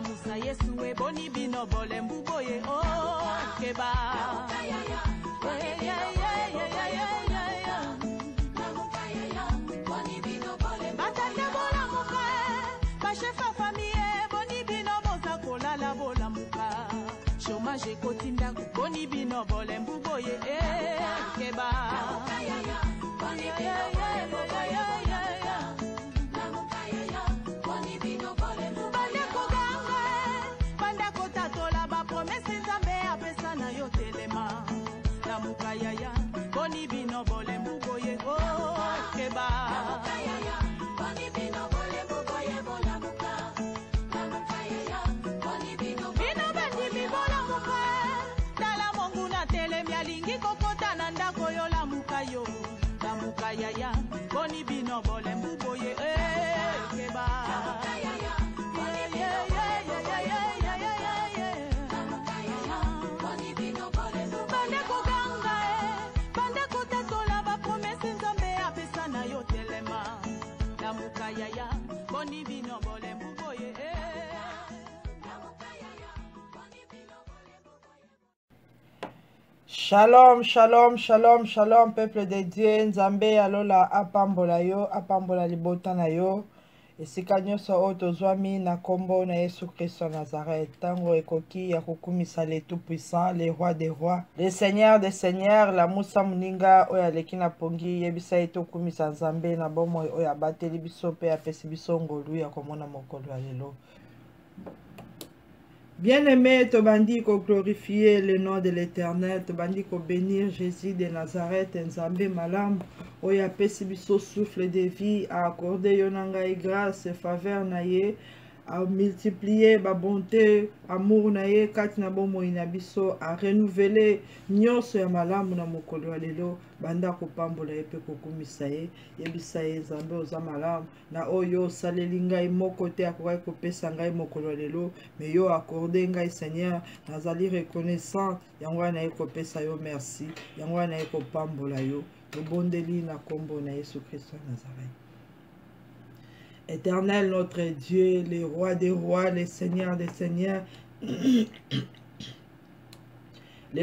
musa yesu e boni bino bole mbuboye oh keba batande bola muka bashefa famille boni bino boza kolala bola muka chômage kotinda boni bino bole mbuboye keba Yaya, boni bino bole mbuboye oh keba. Boni bino bole mbuboye bola muka. Boni bino bandi mi bola muka. Dala mongu na tele mialingi kokota na ndako yo la muka yo. La muka yaya, boni bino bole mbuboye keba. Shalom, shalom, shalom, shalom, peuple de Dieu, Nzambe alola apambola yo, apambola libota na yo, esika nyonso oyo tozwami na kombo na Yesu Christo Nazareth, tango ekoki ya kokumisa le tout puissant, le roi des rois, le seigneur des seigneurs, la musa muninga oyo aleki na pongi, yebisa ye tokumisa Nzambe na bomoi oyo abateli biso pe apesi biso ngolu ya komona mokolo ya lelo. Bien-aimé, Tobandi ko glorifier le nom de l'Éternel, Tobandi ko bénir Jésus de Nazareth, Nzambe malam, oya pesi biso souffle de vie, a accordé yonanga grâce et faveur na ye, a multiplier ba bonté, amour na ye, kati na bomo ina biso, a renouveler nyonso ya malamu na mokolo ya lelo, banda ko pambola ye pe kokumisa ye, yebisa ye Nzambe oza malamu, na oyo saleli ngai moko te akokai kopesa ngai mokolo ya lelo, mais yo accordé ngai Seigneur, nazali reconnaissant, yango na ye kopesa yo merci, yango na ye kopambola yo, tobondeli na kombo na Yesu Christo Nazareth. Éternel notre Dieu, le roi des rois, le seigneur des seigneurs, le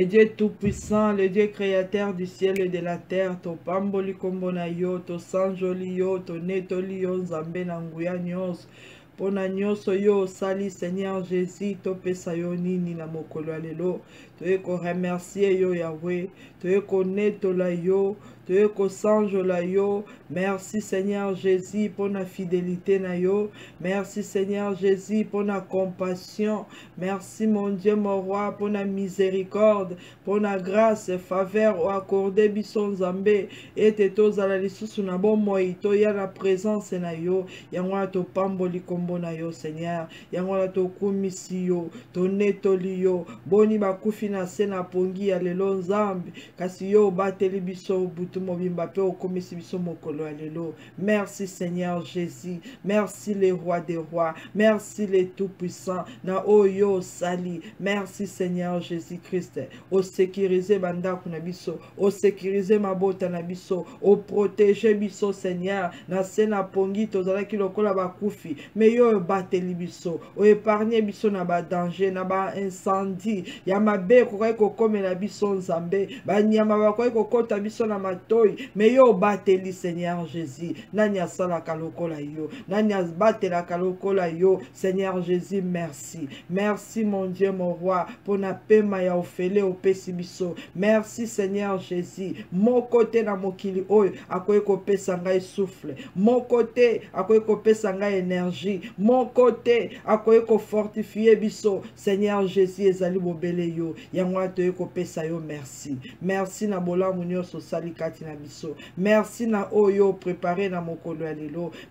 Dieu tout-puissant, le Dieu créateur du ciel et de la terre, to pamboli kombo na yo, to sanjoli yo, to netoli yo, Nzambe na nguya nyonso, pona nyonso yo sali Seigneur Jésus, to pesa yo nini na mokolo ya lelo, to ko remercier yo Yahweh, to ko netola yo, to ko sanjola yo. Merci Seigneur Jésus pour la fidélité na yo. Merci Seigneur Jésus pour la compassion. Merci mon Dieu mon roi pour la miséricorde, pour la grâce et faveur accordé bison Nzambe et tetos à la lisusu na bon moi to ya la présence na yo. Yango to pamboli kombo na yo Seigneur. Yango to kumisi yo, to netoli yo. Boni bakufi na sena pongi ya lelo Nzambe. Kasi yo bateli biso butu mobimba pe okomisi biso mokolo. Merci Seigneur Jésus, merci le roi des rois, merci le tout-puissant, na oyo sali, merci Seigneur Jésus-Christ, o sécuriser bandako na biso, o sécuriser mabota na biso, o protéger biso Seigneur, na sena pongi tozalaki lokola bakufi, mais yo bateli biso, o épargner biso na ba danger, na ba incendie, ya mabe kokai kokomela biso Nzambe, ba nyama bakokai kokota biso na matoi, mais yo bateli Seigneur Jésus, nani asala kalokola yo, nani asbatela kalokola yo, Seigneur Jésus, merci. Merci mon Dieu, mon roi, pour na pema ya ofele o pesibiso. Merci Seigneur Jésus. Mon côté na mokili oyo, akoye ko pesa ngai souffle. Mon côté, akoye ko pesa ngai énergie. Mon côté, akoye ko fortifier biso. Seigneur Jésus, ezali bobele yo. Yango atoye ko pesa yo, merci. Merci na bolamu nyonso sali kati na biso. Merci na oyo préparé dans mon colo.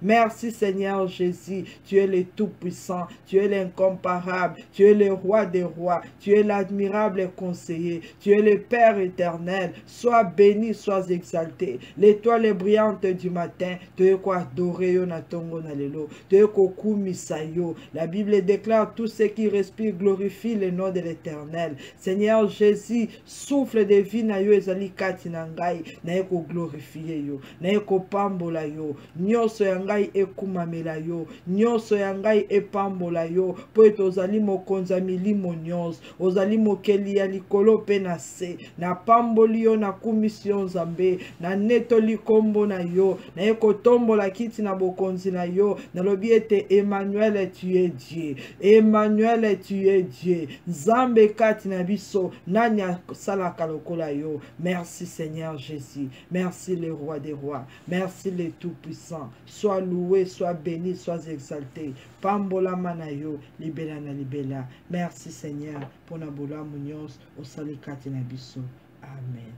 Merci Seigneur Jésus, tu es le tout-puissant, tu es l'incomparable, tu es le roi des rois, tu es l'admirable conseiller, tu es le Père éternel. Sois béni, sois exalté. L'étoile brillante du matin, tu es quoi adorer yo na tongo na lelo, tu es kokumisa yo. La Bible déclare tout ce qui respire glorifie le nom de l'Éternel. Seigneur Jésus, souffle de vie na yo ezali kati na ngai, na naye koglorifie yo, naye kopambola yo, nyonso ya ngai ekumamela yo, nyonso ya ngai epambola yo, po ete ozali mokonzi ya milimo nyonso, ozali mokeli ya likolo pe na se, na pamboli yo na kumisi yo Nzambe, na netoli kombo na yo, naye kotombola kiti na bokonzi na yo, nalobi ete Emmanuel tu es Dieu, Emmanuel tu es Dieu, Nzambe kati na biso, nani asalaka lokola yo. Merci Seigneur Jésus, merci le roi des rois, merci le tout-puissant, sois loué, sois béni, sois exalté, pambola manayo, libela na libela. Merci Seigneur, pour na bola munyos, osali kati na biso. Amen.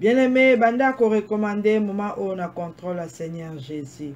Bien-aimé, banda ko recommander moment où on a contrôle à Seigneur Jésus.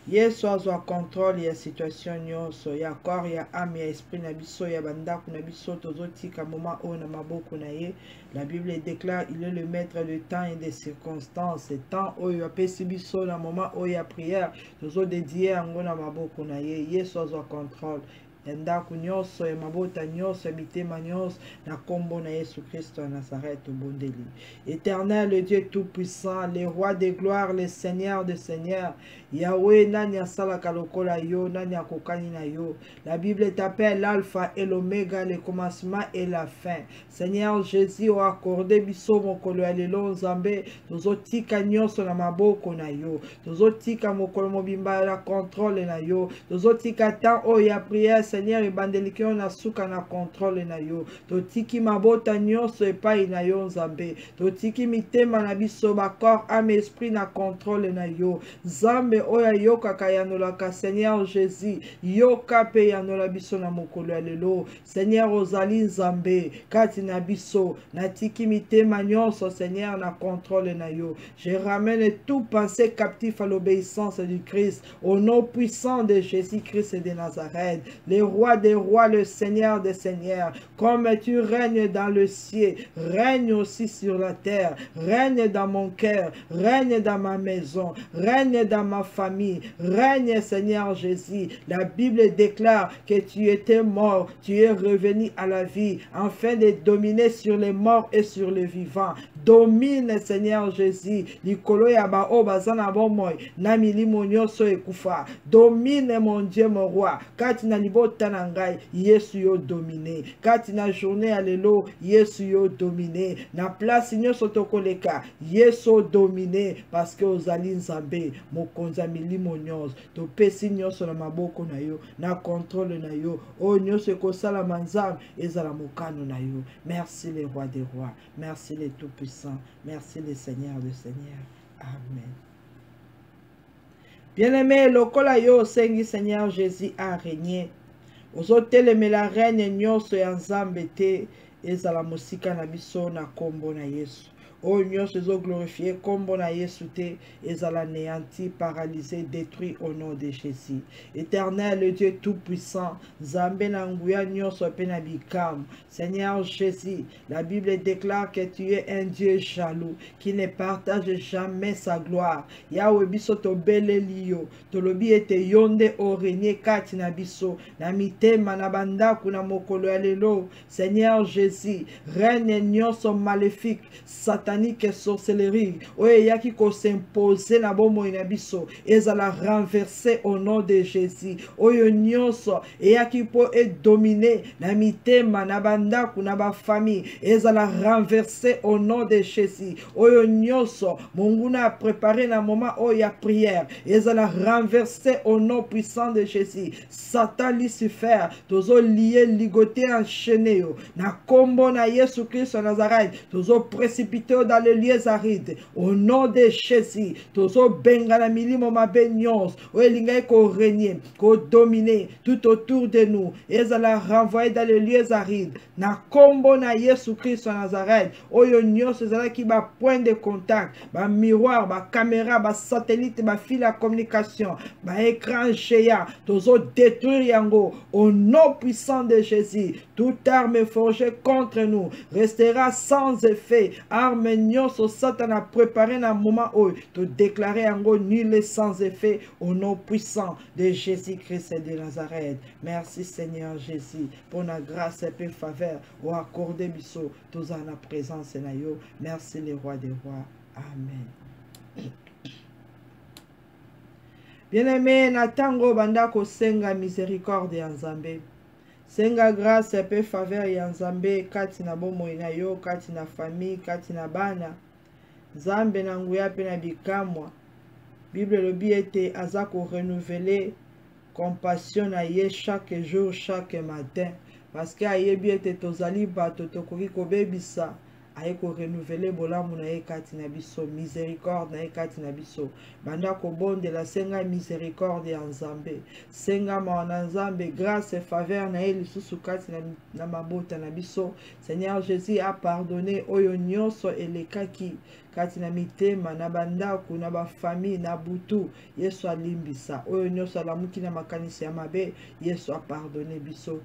Yesu azwa contrôle ya situation nyonso, ya corps, ya âme, ya esprit na biso, ya bandako na biso, tozotika moment où na maboko na ye. La Bible déclare, il est le maître de temps et des circonstances. Et temps où il apesi biso na moment où il y a prière, tozo dédié ango na maboko na ye. Yesu azwa contrôle. Ndako nyonso ya mabota nyonso ya mitema nyonso na kombo na Yesu Kristo à Nazareth bondeli. Éternel, le Dieu tout-puissant, le roi de gloire, le Seigneur de seigneurs, Yahweh nani asalaka lokola yo, nani akokani na yo. La Bible t'appelle l'alpha et l'oméga, le commencement et la fin. Seigneur Jésus o accordé biso mokolo ya lelo Nzambe, tozotika nyonso na maboko na yo, tozotika mokolo mobimba la contrôle na yo, tozotika temps o ya prière Seigneur ebandeliki yo na suka na contrôle na yo, totiki mabota nyonso epai na yo Nzambe, totiki mitema na biso bakor ame esprit na contrôle na yo. Nzambe oya yoka kayanolaka Seigneur Jésus, yoka pe yanola biso na mokolo ya lelo. Seigneur ozali Nzambe kati na biso, natiki mitema nyonso Seigneur na contrôle na yo. Je ramène tout pensée captif à l'obéissance du Christ au nom puissant de Jésus-Christ de Nazareth, le roi des rois, le Seigneur des seigneurs. Comme tu règnes dans le ciel, règne aussi sur la terre, règne dans mon cœur, règne dans ma maison, règne dans ma famille, règne Seigneur Jésus. La Bible déclare que tu étais mort, tu es revenu à la vie, afin de dominer sur les morts et sur les vivants. Domine Seigneur Jésus, likolo ya ba o bazana bomoy, na milimo nyonso ekufa. Domine mon Dieu mon roi, kati na libota na ngai, Yesu yo domine. Kati na journée à lelo, Yesu yo domine. Na place nyonso tokoleka, Yesu domine, parce que ozali Nzambe, mokonza milimo nyonso. To pesi nyonso na maboko na yo, na contrôle na yo. O nyonso ekosala manzam, ezala mokano na yo. Merci le roi des rois, merci le tout-puissant. Merci le Seigneur des seigneurs. Amen. Bien-aimé, lokola yo sengi Seigneur Jésus a régné. Ozotele la reine nyonso ya Nzambe te, ezala mosika na biso na kombo na Yesu. O nyonso ezo glorifié kombo na Yesu te, ezala néanti, paralysé, détruit au nom de Jésus. Éternel, le Dieu tout-puissant, Nzambe na nguya nyonso pe na bikam. Seigneur Jésus, la Bible déclare que tu es un Dieu jaloux, qui ne partage jamais sa gloire. Yahweh biso to bele liyo, to lobi ete yonde o régné kati na biso, na mitema na bandaku na mokolo ya lelo. Seigneur Jésus, règne nyonso maléfique, satanique et sorcellerie, oye yaki ko s'imposer na bomo na biso, ezala renversé au nom de Jésus. Oyo nyonso yaki po e dominer na mitema na bandaku na ba famille, ezala renversé au nom de Jésus. Oyo nyonso monguna a préparé na moment oya prière, ezala renversé au nom puissant de Jésus. Satan Lucifer, tozo lié, ligoté, enchaîné yo, na kombo na Yesu Christ de Nazareth, tozo précipité dans les lieux arides, au nom de Jésus. Tozo benga na milimo mabenyons, o elinga ko régner, ko dominer tout autour de nous, ezala renvoyer dans les lieux arides, na kombo na Yesu Christ de Nazareth. Oyo nyos ezala ki ba point de contact, ba miroir, ba caméra, ba satellite, ba fil à communication, ba écran géant, tozo détruire yango au nom puissant de Jésus. Toute arme forgée contre nous restera sans effet. En arme nyonso Satan a préparé dans le moment où te déclarer en gros nul et sans effet au nom puissant de Jésus-Christ de Nazareth. Merci Seigneur Jésus pour la grâce et la faveur au accordé biso tous en la présence na yo. Merci le roi des rois. Amen. Bien-aimé, natango bandako senga miséricorde ya Nzambe. Senga grâce et faveur ya Nzambe kati na bomoi na yo, kati na famille, kati na bana. Nzambe na nguya pe na bikamwa. Bible lobi ete azako renouveler compassion na ye chaque jour, chaque matin. Parce que ayebi ete tozali bato tokoki kobebisa. Aye ko renouveler bolamu na ye kati na biso, miséricorde na ye kati na biso. Banda ko bonde la senga miséricorde ya Nzambe. Senga mawana Nzambe grâce et faveur na ye lisusu kati na mabota na biso. Seigneur Jésus a pardonné oyo nyonso elekaki kati na mitema na bandako na ba famille na butu. Yesu alimbisa oyo nyonso alamuki na makanisi ya mabe. Yesu a pardonné biso.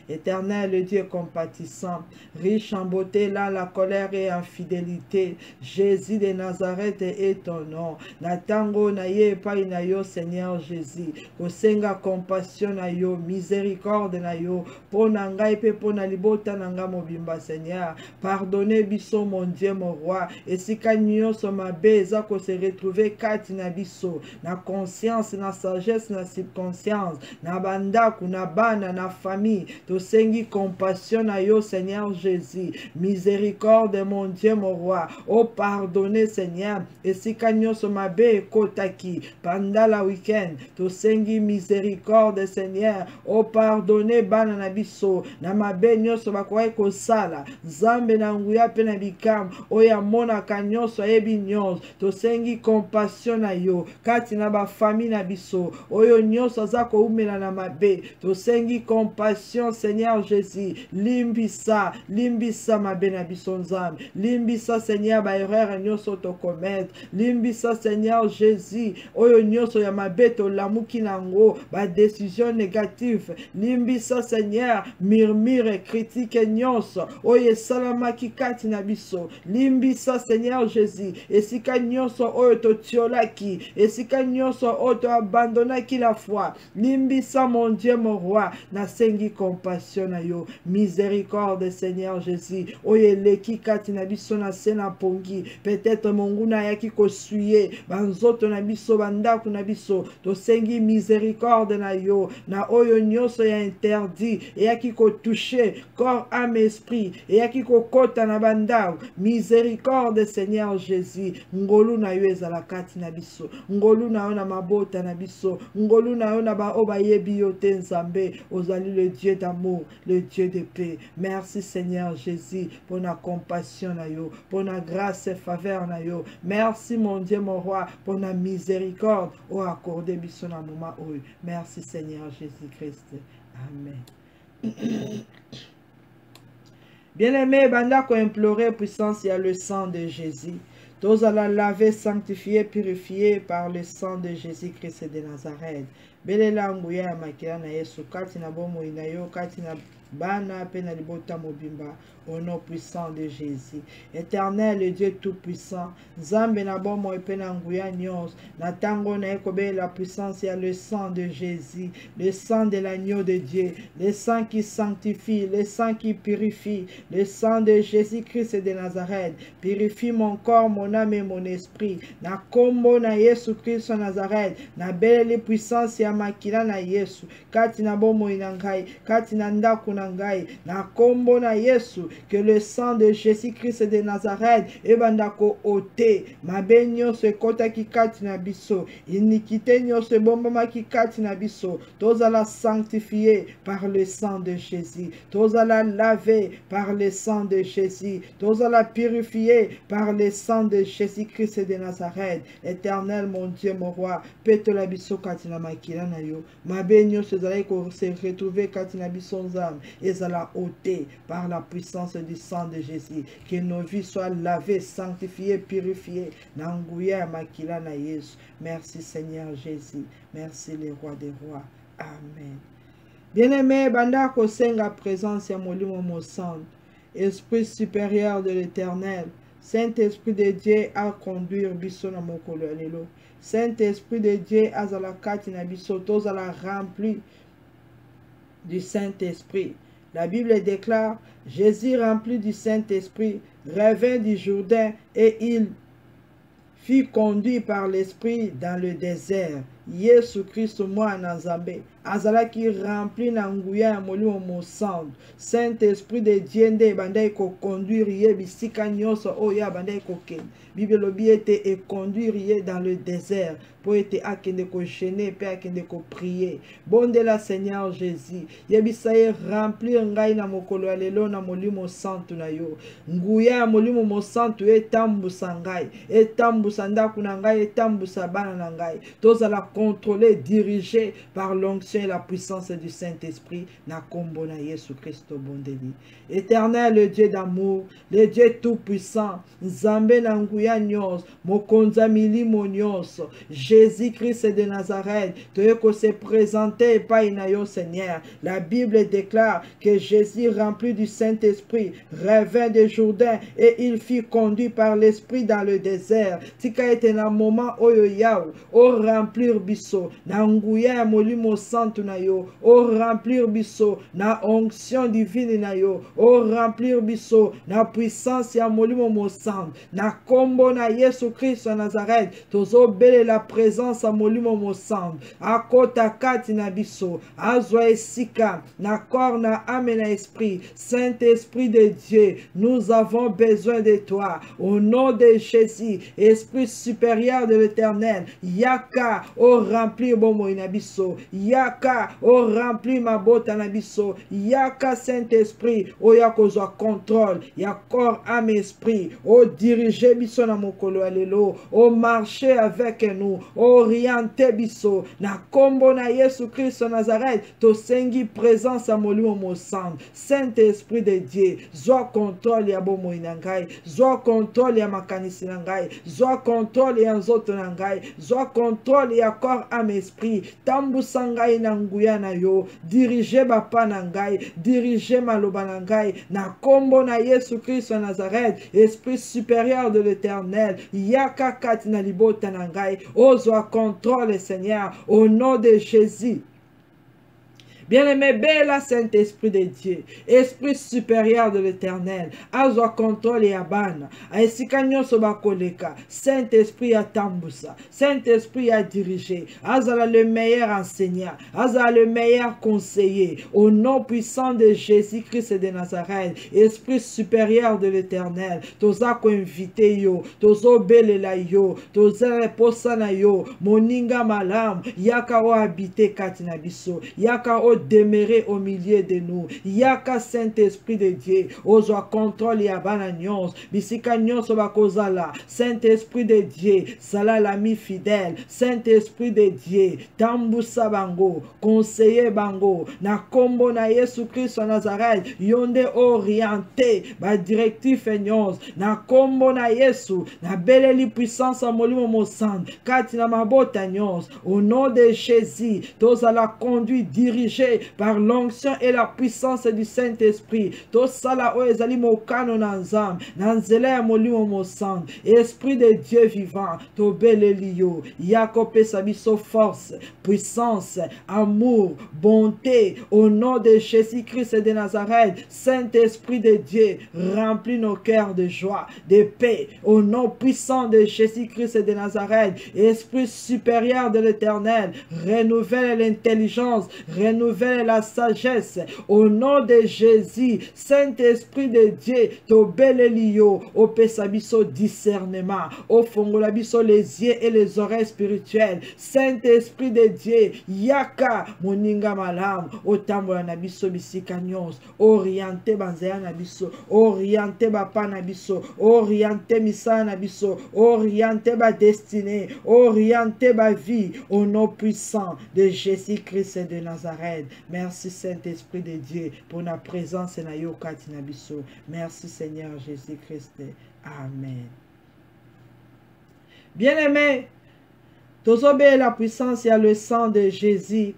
Éternel, le Dieu compatissant, riche en beauté, là la colère et en fidélité, Jésus de Nazareth est ton nom. Natango na ye pa na yo, Seigneur Jésus, kosenga compassion na yo, miséricorde na yo, pona ngai pe pona libota nanga mobimba, Seigneur. Pardonnez biso mon Dieu, mon roi, et si kanyo so mabe za ko se retrouver kati na biso, na conscience, na sagesse, na subconscience, na banda kuna bana na famille, tosengi compassion na yo Seigneur Jésus, miséricorde mon Dieu mon roi, oh pardonnez Seigneur, et si kanyo so mabe kotaki pendant la week-end, tosengi miséricorde Seigneur, oh pardonnez bana na biso, na mabe nyonso bakoye kosala, Nzambe na nguya pe na bikam, oya mona kanyoso ebi nyonso, tosengi compassion na yo, kati na ba famille na biso, oyo nyonso zako umela na mabe, tosengi compassion Seigneur Jésus, limbisa mabe na biso Nzambe, limbisa Seigneur ba erreur nyonso to commettre, limbisa Seigneur Jésus, oyo nyonso ya mabe to lamuki nango, ba décision négative, limbisa Seigneur, murmure critique nyonso, oyo salamaki kati na biso, limbisa Seigneur Jésus, esika nyonso oyo to tiolaki, esika nyonso oyo to abandonaki la foi, limbisa mon Dieu mon roi, na sengi compassion na yo, miséricorde Seigneur Jésus, oye leki kati na biso na sena pongi, peut-être monguna yaki ko suye, banzoto na biso, bandaku na biso, to sengi miséricorde na yo, na oyo nyonso ya interdit, e yaki ko toucher, corps, âme, esprit, e yaki ko kota na bandaku, miséricorde Seigneur Jésus, ngolu na yo ezala kati na biso, ngolu na yo na mabota na biso, ngolu na yo na ba oba yebi yo te Nzambe, ozali le Dieu d'amour, le Dieu de paix. Merci Seigneur Jésus pour la compassion na yo, pour la grâce et faveur na yo. Merci mon Dieu mon roi pour la miséricorde au accordé biso na moment oyo. Merci Seigneur Jésus-Christ. Amen. Bien-aimé, banda ko implorer puissance, il y a le sang de Jésus. Tous allons laver, sanctifier, purifier par le sang de Jésus-Christ de Nazareth. Belela nguya ya makila na Yesu kati na bomo ina yo kati na bana pe na libota mobimba au nom puissant de Jésus. Éternel, le Dieu tout-puissant, Nzambe na bomo pe na nguya nyos, na tango na ekobe la puissance ya le sang de Jésus, le sang de l'agneau de Dieu, le sang qui sanctifie, le sang qui purifie, le sang de Jésus-Christ de Nazareth, purifie mon corps, mon âme et mon esprit. Na kombo na Yesu Christ de Nazareth, na belle puissance ya makila na Yesu, kati na bomo ina ngai, kati na ndaku na ngai, na kombo na Yesu, que le sang de Jésus-Christ de Nazareth ebandako ote, mabe nyonso ekotaki kati na biso, iniquité nyonso ebombamaki kati na biso, tozala sanctifié par le sang de Jésus, tozala lavé par le sang de Jésus, tozala purifié par le sang de Jésus-Christ de Nazareth. Éternel mon Dieu mon roi, pete la biso kati na makila na yo, mabe nyonso ezalaki ko se retrouver kati na biso Nzambe, ezala ôté par la puissance du sang de Jésus, que nos vies soient lavées, sanctifiées, purifiées. Nanguya makila na Yesu. Merci Seigneur Jésus. Merci le roi des rois. Amen. Bien-aimé, banda kosenga présence ya molimo mosantu. Esprit supérieur de l'Éternel, Saint-Esprit de Dieu a conduire biso na mokolo ya lelo. Saint-Esprit de Dieu azala kati na biso tozala rempli du Saint-Esprit. La Bible déclare, Jésus rempli du Saint-Esprit revint du Jourdain et il fut conduit par l'Esprit dans le désert. Yesu Christ mwana Nzambe azalaki rempli na nguya ya molimo mosantu. Saint-Esprit de Dieu nde bandai ko conduire ye bisika nyonso oyo bandai ko kende. Bible lobi ete e conduire ye dans le désert pour ete akende ko gêner pe akende ko prier. Bondela Seigneur Jésus, yebisa ye remplir ngai na mokolo ya lelo na molimo santu na yo. Nguya ya molimo mosantu etambusa ngai, etambusa ndako na ngai, etambusa bana na ngai. Tozala contrôlé, dirigé par l'onction et la puissance du Saint-Esprit. Na kombo na Yesu Christo bondeli. Éternel, le Dieu d'amour, le Dieu tout-puissant, Nzambe na nguya nyonso, mokonza milimo nyonso, Jésus-Christ de Nazareth, toyeko se présenter epai na yo Seigneur. La Bible déclare que Jésus, rempli du Saint-Esprit, revint de Jourdain et il fut conduit par l'Esprit dans le désert. Tika ete na moment oyo yao, o remplir biso na nguya ya molimo santu na yo, o remplir biso na onction divine na yo, o remplir biso na puissance ya molimo mosantu. Na kombo na Yesu Christ wa Nazareth, tozo bele la présence ya molimo mosantu. Akota kati na biso, azwa esika na corps na âme na esprit. Saint-Esprit de Dieu, nous avons besoin de toi. Au nom de Jésus, Esprit supérieur de l'Éternel, yaka o remplir bomo inabiso, yaka o remplir mabota nabiso, yaka Saint-Esprit o yakozwa contrôle, ya corps âme esprit, o diriger biso na mokolo alelo, o marcher avec nous, orienter biso na kombo na Yesu Christ Nazareth, to sengi présence a molimo mosantu. Saint-Esprit de Dieu, zwa contrôle ya bomo inangai, zwa contrôle ya makanisi nangai, zwa contrôle ya nzoto nangai, zwa contrôle ya corps âme esprit. Tambusa ngai na nguya na yo, dirige bapa na ngai, dirige maloba na ngai, na kombo na Yesu Christ wa Nazareth. Esprit supérieur de l'Éternel, yaka kati na libota na ngai, ozwa contrôle Seigneur, au nom de Jésus. Bien-aimé, bela Saint-Esprit de Dieu, Esprit supérieur de l'Éternel, azwa contrôle ya bana, aesika nyonso bakoleka, Saint-Esprit a tambusa, Saint-Esprit a dirigé, azala le meilleur enseignant, azala le meilleur conseiller, au nom puissant de Jésus-Christ de Nazareth. Esprit supérieur de l'Éternel, toza ko invité yo, tozo belela yo, toza reposa na yo, moninga malam, yaka o habiter kati na biso, yaka o demeurer au milieu de nous. Yaka Saint-Esprit de Dieu, ozwa contrôle ya bana nyonso, bisika nyonso bakozala. Saint-Esprit de Dieu, sala l'ami fidèle. Saint-Esprit de Dieu, tambusa bango, conseiller bango, na kombo na Yesu Christ wa Nazareth, yonde orienté, ba directif nyonso, na kombo na Yesu, na beleli puissance a molimo mosantu, kati na mabota nyonso, au nom de Jésus, tozala conduit, dirigé par l'onction et la puissance du Saint-Esprit. Tosala o ezali mokano na nzambe, na nzela ya molimo mosantu. Esprit de Dieu vivant, tobeleli yo, yako pesa biso force, puissance, amour, bonté, au nom de Jésus-Christ de Nazareth. Saint-Esprit de Dieu, remplis nos cœurs de joie, de paix, au nom puissant de Jésus-Christ de Nazareth. Esprit supérieur de l'Éternel, renouvelle l'intelligence, renouvelle la sagesse, au nom de Jésus. Saint-Esprit de Dieu, tobelelio, o pesabiso discernement, o fongolabiso les yeux et les oreilles spirituelles. Saint-Esprit de Dieu, yaka moninga malam, o tambola na biso bisika nyonso, oriente banzaya na biso, oriente bapa na biso, oriente misala na biso, oriente ba destinée, oriente ba vie, au nom puissant de Jésus-Christ de Nazareth. Merci Saint-Esprit de Dieu pour la présence na yo kati na biso. Merci Seigneur Jésus-Christ. Amen. Bien-aimé, tozobe la puissance ya le sang de Jésus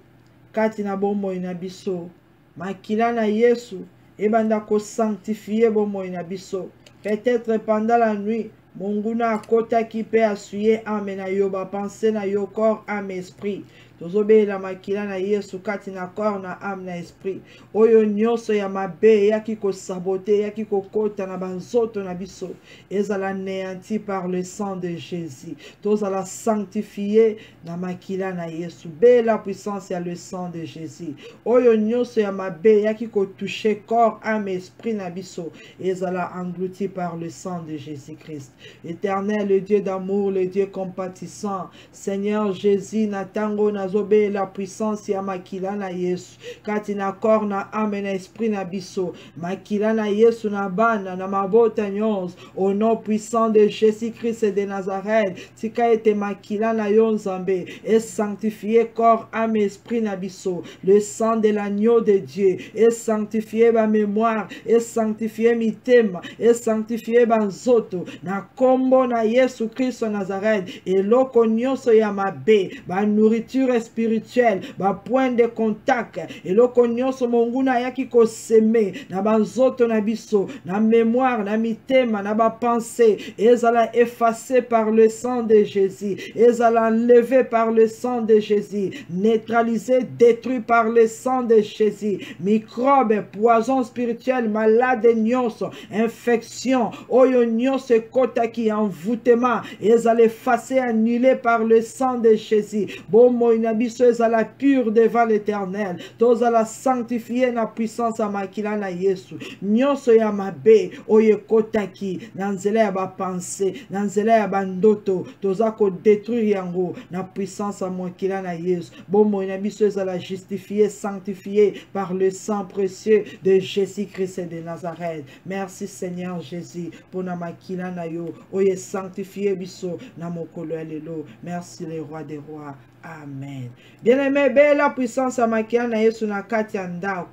kati na bomoi na biso. Makila na Yesu ebanda ko sanctifier bomoi na biso. Peut-être pendant la nuit, Monguna akota ki pe asuye ame na yo, ba pense na yo corps, ame, esprit. Tozobe la makila na Yesu kati na corps na âme na esprit. Oyo nyonso ya mabe yaki ko sabote, yaki ko kota na banzoto na biso. Ezala néanti par le sang de Jésus. Tozala sanctifié na makila na Yesu. Be la puissance ya le sang de Jésus. Oyo nyonso ya mabe yaki ko toucher corps, âme, esprit na biso. Ezala englouti par le sang de Jésus-Christ. Éternel, le Dieu d'amour, le Dieu compatissant. Seigneur Jésus, natango na zobe la puissance ya makila na Yesu kati na corps na âme na esprit na biso makila na Yesu na bana na mabota nyonso au nom puissant de Jésus-Christ de Nazareth tika ete makila na yo Nzambe et sanctifié corps âme esprit na biso le sang de l'agneau de Dieu et sanctifié ba mémoire et sanctifié mitema et sanctifié ba nzoto na kombo na Yesu Christ Nazareth et loko nyonso ya mabe ba nourriture spirituel, ba point de contact, et lo konyoso monguna yaki ko seme, na banzoto na biso, na mémoire, na mitema, na ba pensée, ezala effacé par le sang de Jésus, ezala enlevé par le sang de Jésus, neutralisé, détruit par le sang de Jésus, microbes, poison spirituel, malade nyonso, infection, oyo nyonso kotaki, envoûtement, ezala effacé, annulé par le sang de Jésus, bomo inabiso ezala pure devant l'Éternel. Tozala sanctifié na puissance ya makila na Yesu. Nyonso ya mabe oye kotaki na nzela ya ba pensée, na nzela ya bandoto, toza ko détruire yango na puissance ya makila na Yesu. Bomo inabiso ezala justifié, sanctifié par le sang précieux de Jésus-Christ de Nazareth. Merci Seigneur Jésus pour na makila na yo oye sanctifié biso na mokolo lelo. Merci le roi des rois. Amen. Bien-aimé, belle puissance à makia na Yesu na kati ya ndako.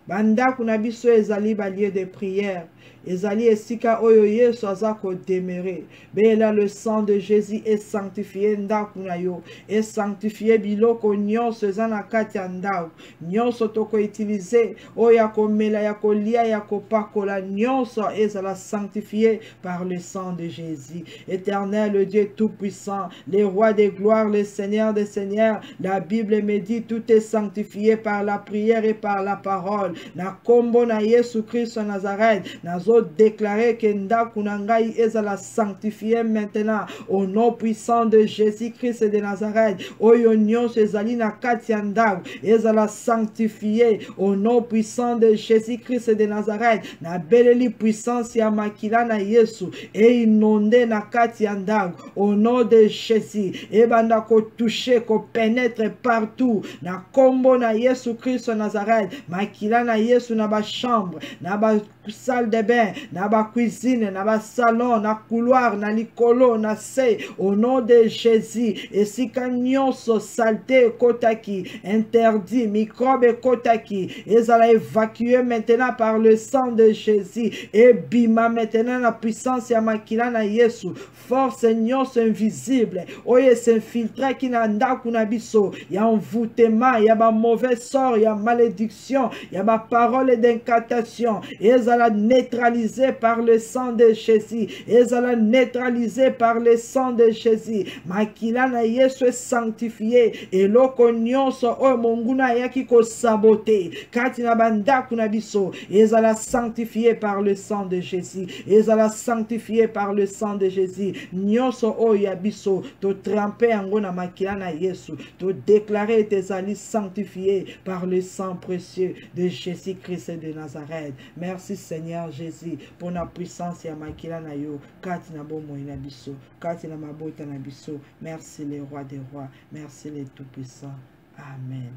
Bandako na biso ezali ba lieu de prière. Ezali esika oyo Yesu azako demeurer. Bela le sang de Jésus est sanctifié ndako na yo. Et sanctifié biloko nyonso ezana kati ya ndako. Nyonso toko utiliser oya komela ya kolia ya kopakola nyonso ezala sanctifié par le sang de Jésus. Éternel, le Dieu tout-puissant, le roi des gloires, le Seigneur des seigneurs, la Bible me dit tout est sanctifié par la prière et par la parole. Na kombo na Yesu Christ Nazareth, nazo déclarer que ndaku na ngai ezala sanctifié maintenant au nom puissant de Jésus-Christ de Nazareth. Oyo nyonso ezali na kati ya ndaku ezala sanctifié au nom puissant de Jésus-Christ de Nazareth. Na beleli puissance ya makila na Yesu et inondé na kati ya ndaku au nom de Jésus. Ebanda ko toucher, ko pénètre partout na kombo na Yesu Christ Nazareth. Makila na Yesu na ba chambre, na ba salle de bain, na ba cuisine, na ba salon, na couloir, na likolo, na se, au nom de Jésus. Et si nyonso saleté kotaki, interdit, microbe kotaki, ezala évacué maintenant par le sang de Jésus. Et bima maintenant la puissance ya makila na Yesu. Force nyonso invisible, oye s'infiltrer ki na ndaku na biso, ya envoûtement, ya ba mauvais sort, ya malédiction, ya ba parole d'incantation, ezala neutralisé par le sang de Jésus, ezala neutralisé par le sang de Jésus. Makila na Yesu est sanctifié, et loko nyonso o monguna yaki ko sabote kati na bandaku na biso ezala sanctifié par le sang de Jésus, ezala sanctifié par le sang de Jésus. Nyonso o ya biso to tremper yango na makila na Yesu, to déclarer ezali sanctifié par le sang précieux de Jésus-Christ de Nazareth. Merci Seigneur Jésus pour la puissance ya makila na yo kati na bomo na biso, kati na mabota na biso. Merci le roi des rois, merci le tout-puissant. Amen.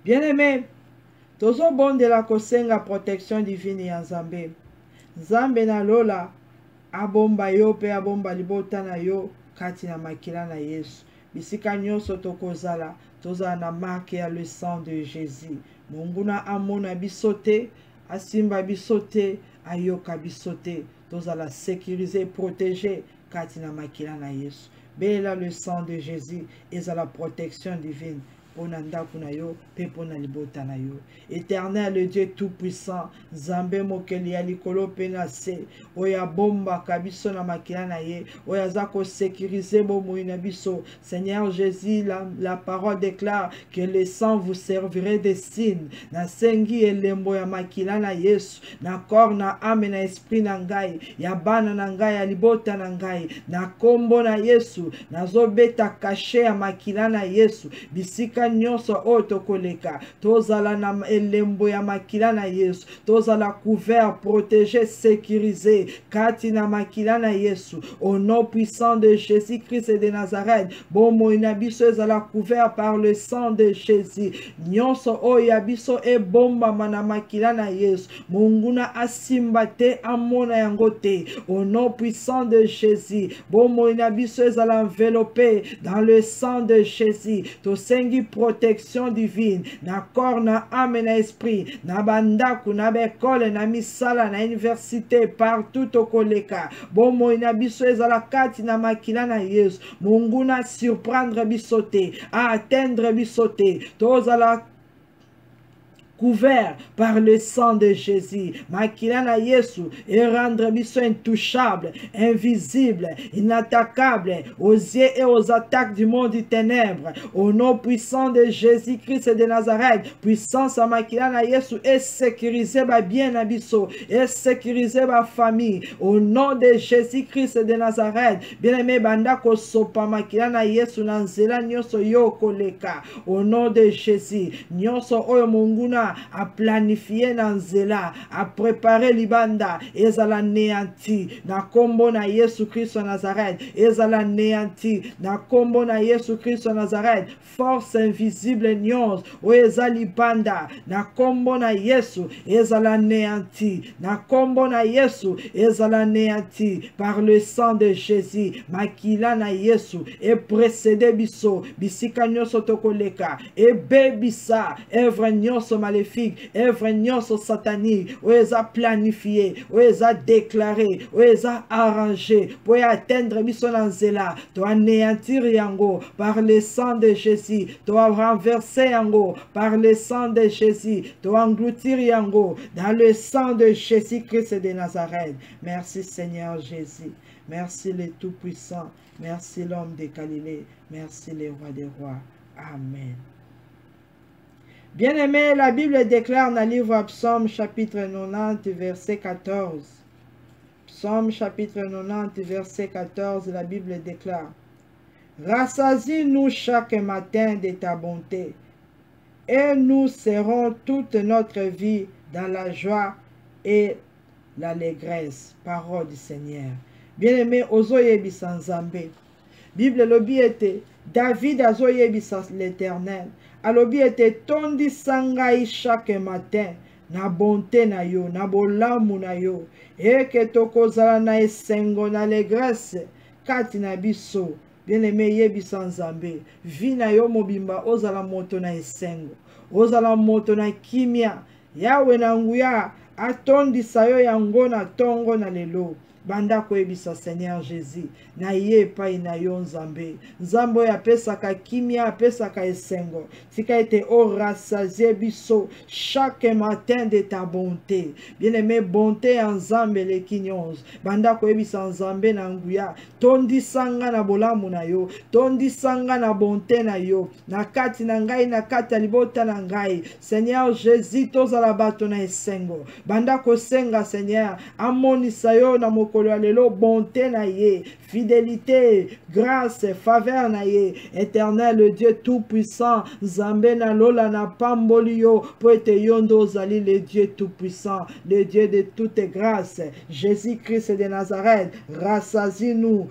Bien-aimé, tozo bon de la kosenga protection divine ya Nzambe. Nzambe na lola abomba yo pe abomba libota na yo kati na makila na Yesu. Bisika nyonso tokozala toza na marque ya le sang de Jésus. Monguna amona bisote, asimba bisote, ayoka bisote, tozala sécuriser, protéger kati na makila na Yesu. Bela le sang de Jésus et à la protection divine pona ndako na yo pe pona libota na yo. Éternel, le Dieu tout-puissant, Nzambe mokeli ya likolo pe na se, oya bomba kabiso na makila na ye, oya zako sécuriser bomoi na biso. Seigneur Jésus, la parole déclare que le sang vous servirait de signe. Na sengi elembo ya makila na Yesu, na corps na âme na esprit na ngai, ya bana na ngai ya libota na ngai, na kombo na Yesu, nazobeta kashe ya makila na Yesu, bisika nyonso oyo tokoleka, tozala na elembo ya makila na Yesu, tozala couvert, protégé, sécurisé, kati na makila na Yesu, au nom puissant de Jésus-Christ de Nazareth, bomo inabiso ezala couvert par le sang de Jésus, nyonso oyo ya biso e bomba mana makila na Yesu, munguna asimba te amona yango te, au nom puissant de Jésus, bomo inabiso ezala enveloppé dans le sang de Jésus, to sengi protection divine, na corps na âme na esprit, na bandaku, na bekole, na misala, na université, partout au koleka, bomo inabiso ezala kati na makila na Yesu, munguna surprendre bisote, à atteindre bisote, tozala couvert par le sang de Jésus. Makila na Yesu et rendre biso intouchable, invisible, inattaquable aux yeux et aux attaques du monde du ténèbre. Au nom puissant de Jésus-Christ de Nazareth, puissance à makila na Yesu et sécuriser ba bien na biso et sécuriser ba famille. Au nom de Jésus-Christ de Nazareth, bien-aimé banda ko sopa makila na Yesu na nzela nyonso yo koleka. Au nom de Jésus, nyonso oyo munguna a planifié nanzela, a préparé libanda, ezala néanti, na kombo na Yesu Christ Nazareth, ezala néanti, na kombo na Yesu Christ Nazareth, force invisible nyons, o ezali banda, na kombo na Yesu, ezala néanti, na kombo na Yesu, ezala néanti, par le sang de Jésus, makila na Yesu, et précédé biso, bisika nyonso tokoleka, et bebisa, evre nyonso maléfique, œuvre nyonso satanique, ou les a planifié, ou les a déclaré, ou les a arrangé, pour atteindre biso nanzela, to anéantir yango, par le sang de Jésus, to renverser yango, par le sang de Jésus, to engloutir yango, dans le sang de Jésus-Christ de Nazareth. Merci Seigneur Jésus, merci le Tout-Puissant, merci l'homme de Galilée, merci le roi des rois. Amen. Bien-aimé, la Bible déclare dans le livre Psaume chapitre 90, verset 14. Psaume chapitre 90, verset 14, la Bible déclare: rassasie-nous chaque matin de ta bonté, et nous serons toute notre vie dans la joie et l'allégresse. Parole du Seigneur. Bien-aimé, ozoyebisa Nzambe. Bible lobi ete David azoyebisa l'Éternel. Alobi ete tondisa ngai chaque matin na bonté na yo, na bolamu na yo, eke tokozala na esengo na allégresse kati na biso. Bien-aimé, yebisa Nzambe, vi na yo mobimba ozala moto na esengo, ozala moto na kimia, yawe na nguya atondisa yo yango na tongo na lelo. Banda koyebisa Seigneur Jésus, na ye epai na yo Nzambe. Nzambe oyo apesaka kimia, apesaka esengo. Tika ete o rassasie biso chaque matin de ta bonté. Bien-aimé, bonté ya Nzambe leki nyonso. Banda koyebisa Nzambe na nguya, tondisanga na bolamu na yo, tondisanga na bonté na yo, na kati na ngai, na kati ya libota na ngai. Seigneur Jésus, tozala bato na esengo. Banda kosenga Seigneur, amonisa yo na moko lelo bonté na ye, fidélité, grâce, faveur na ye. Éternel, le Dieu tout-puissant, Nzambe na lola na pamboli yo, po ete yondo ozali le Dieu tout-puissant, le Dieu de toute grâce. Jésus-Christ de Nazareth, rassasie-nous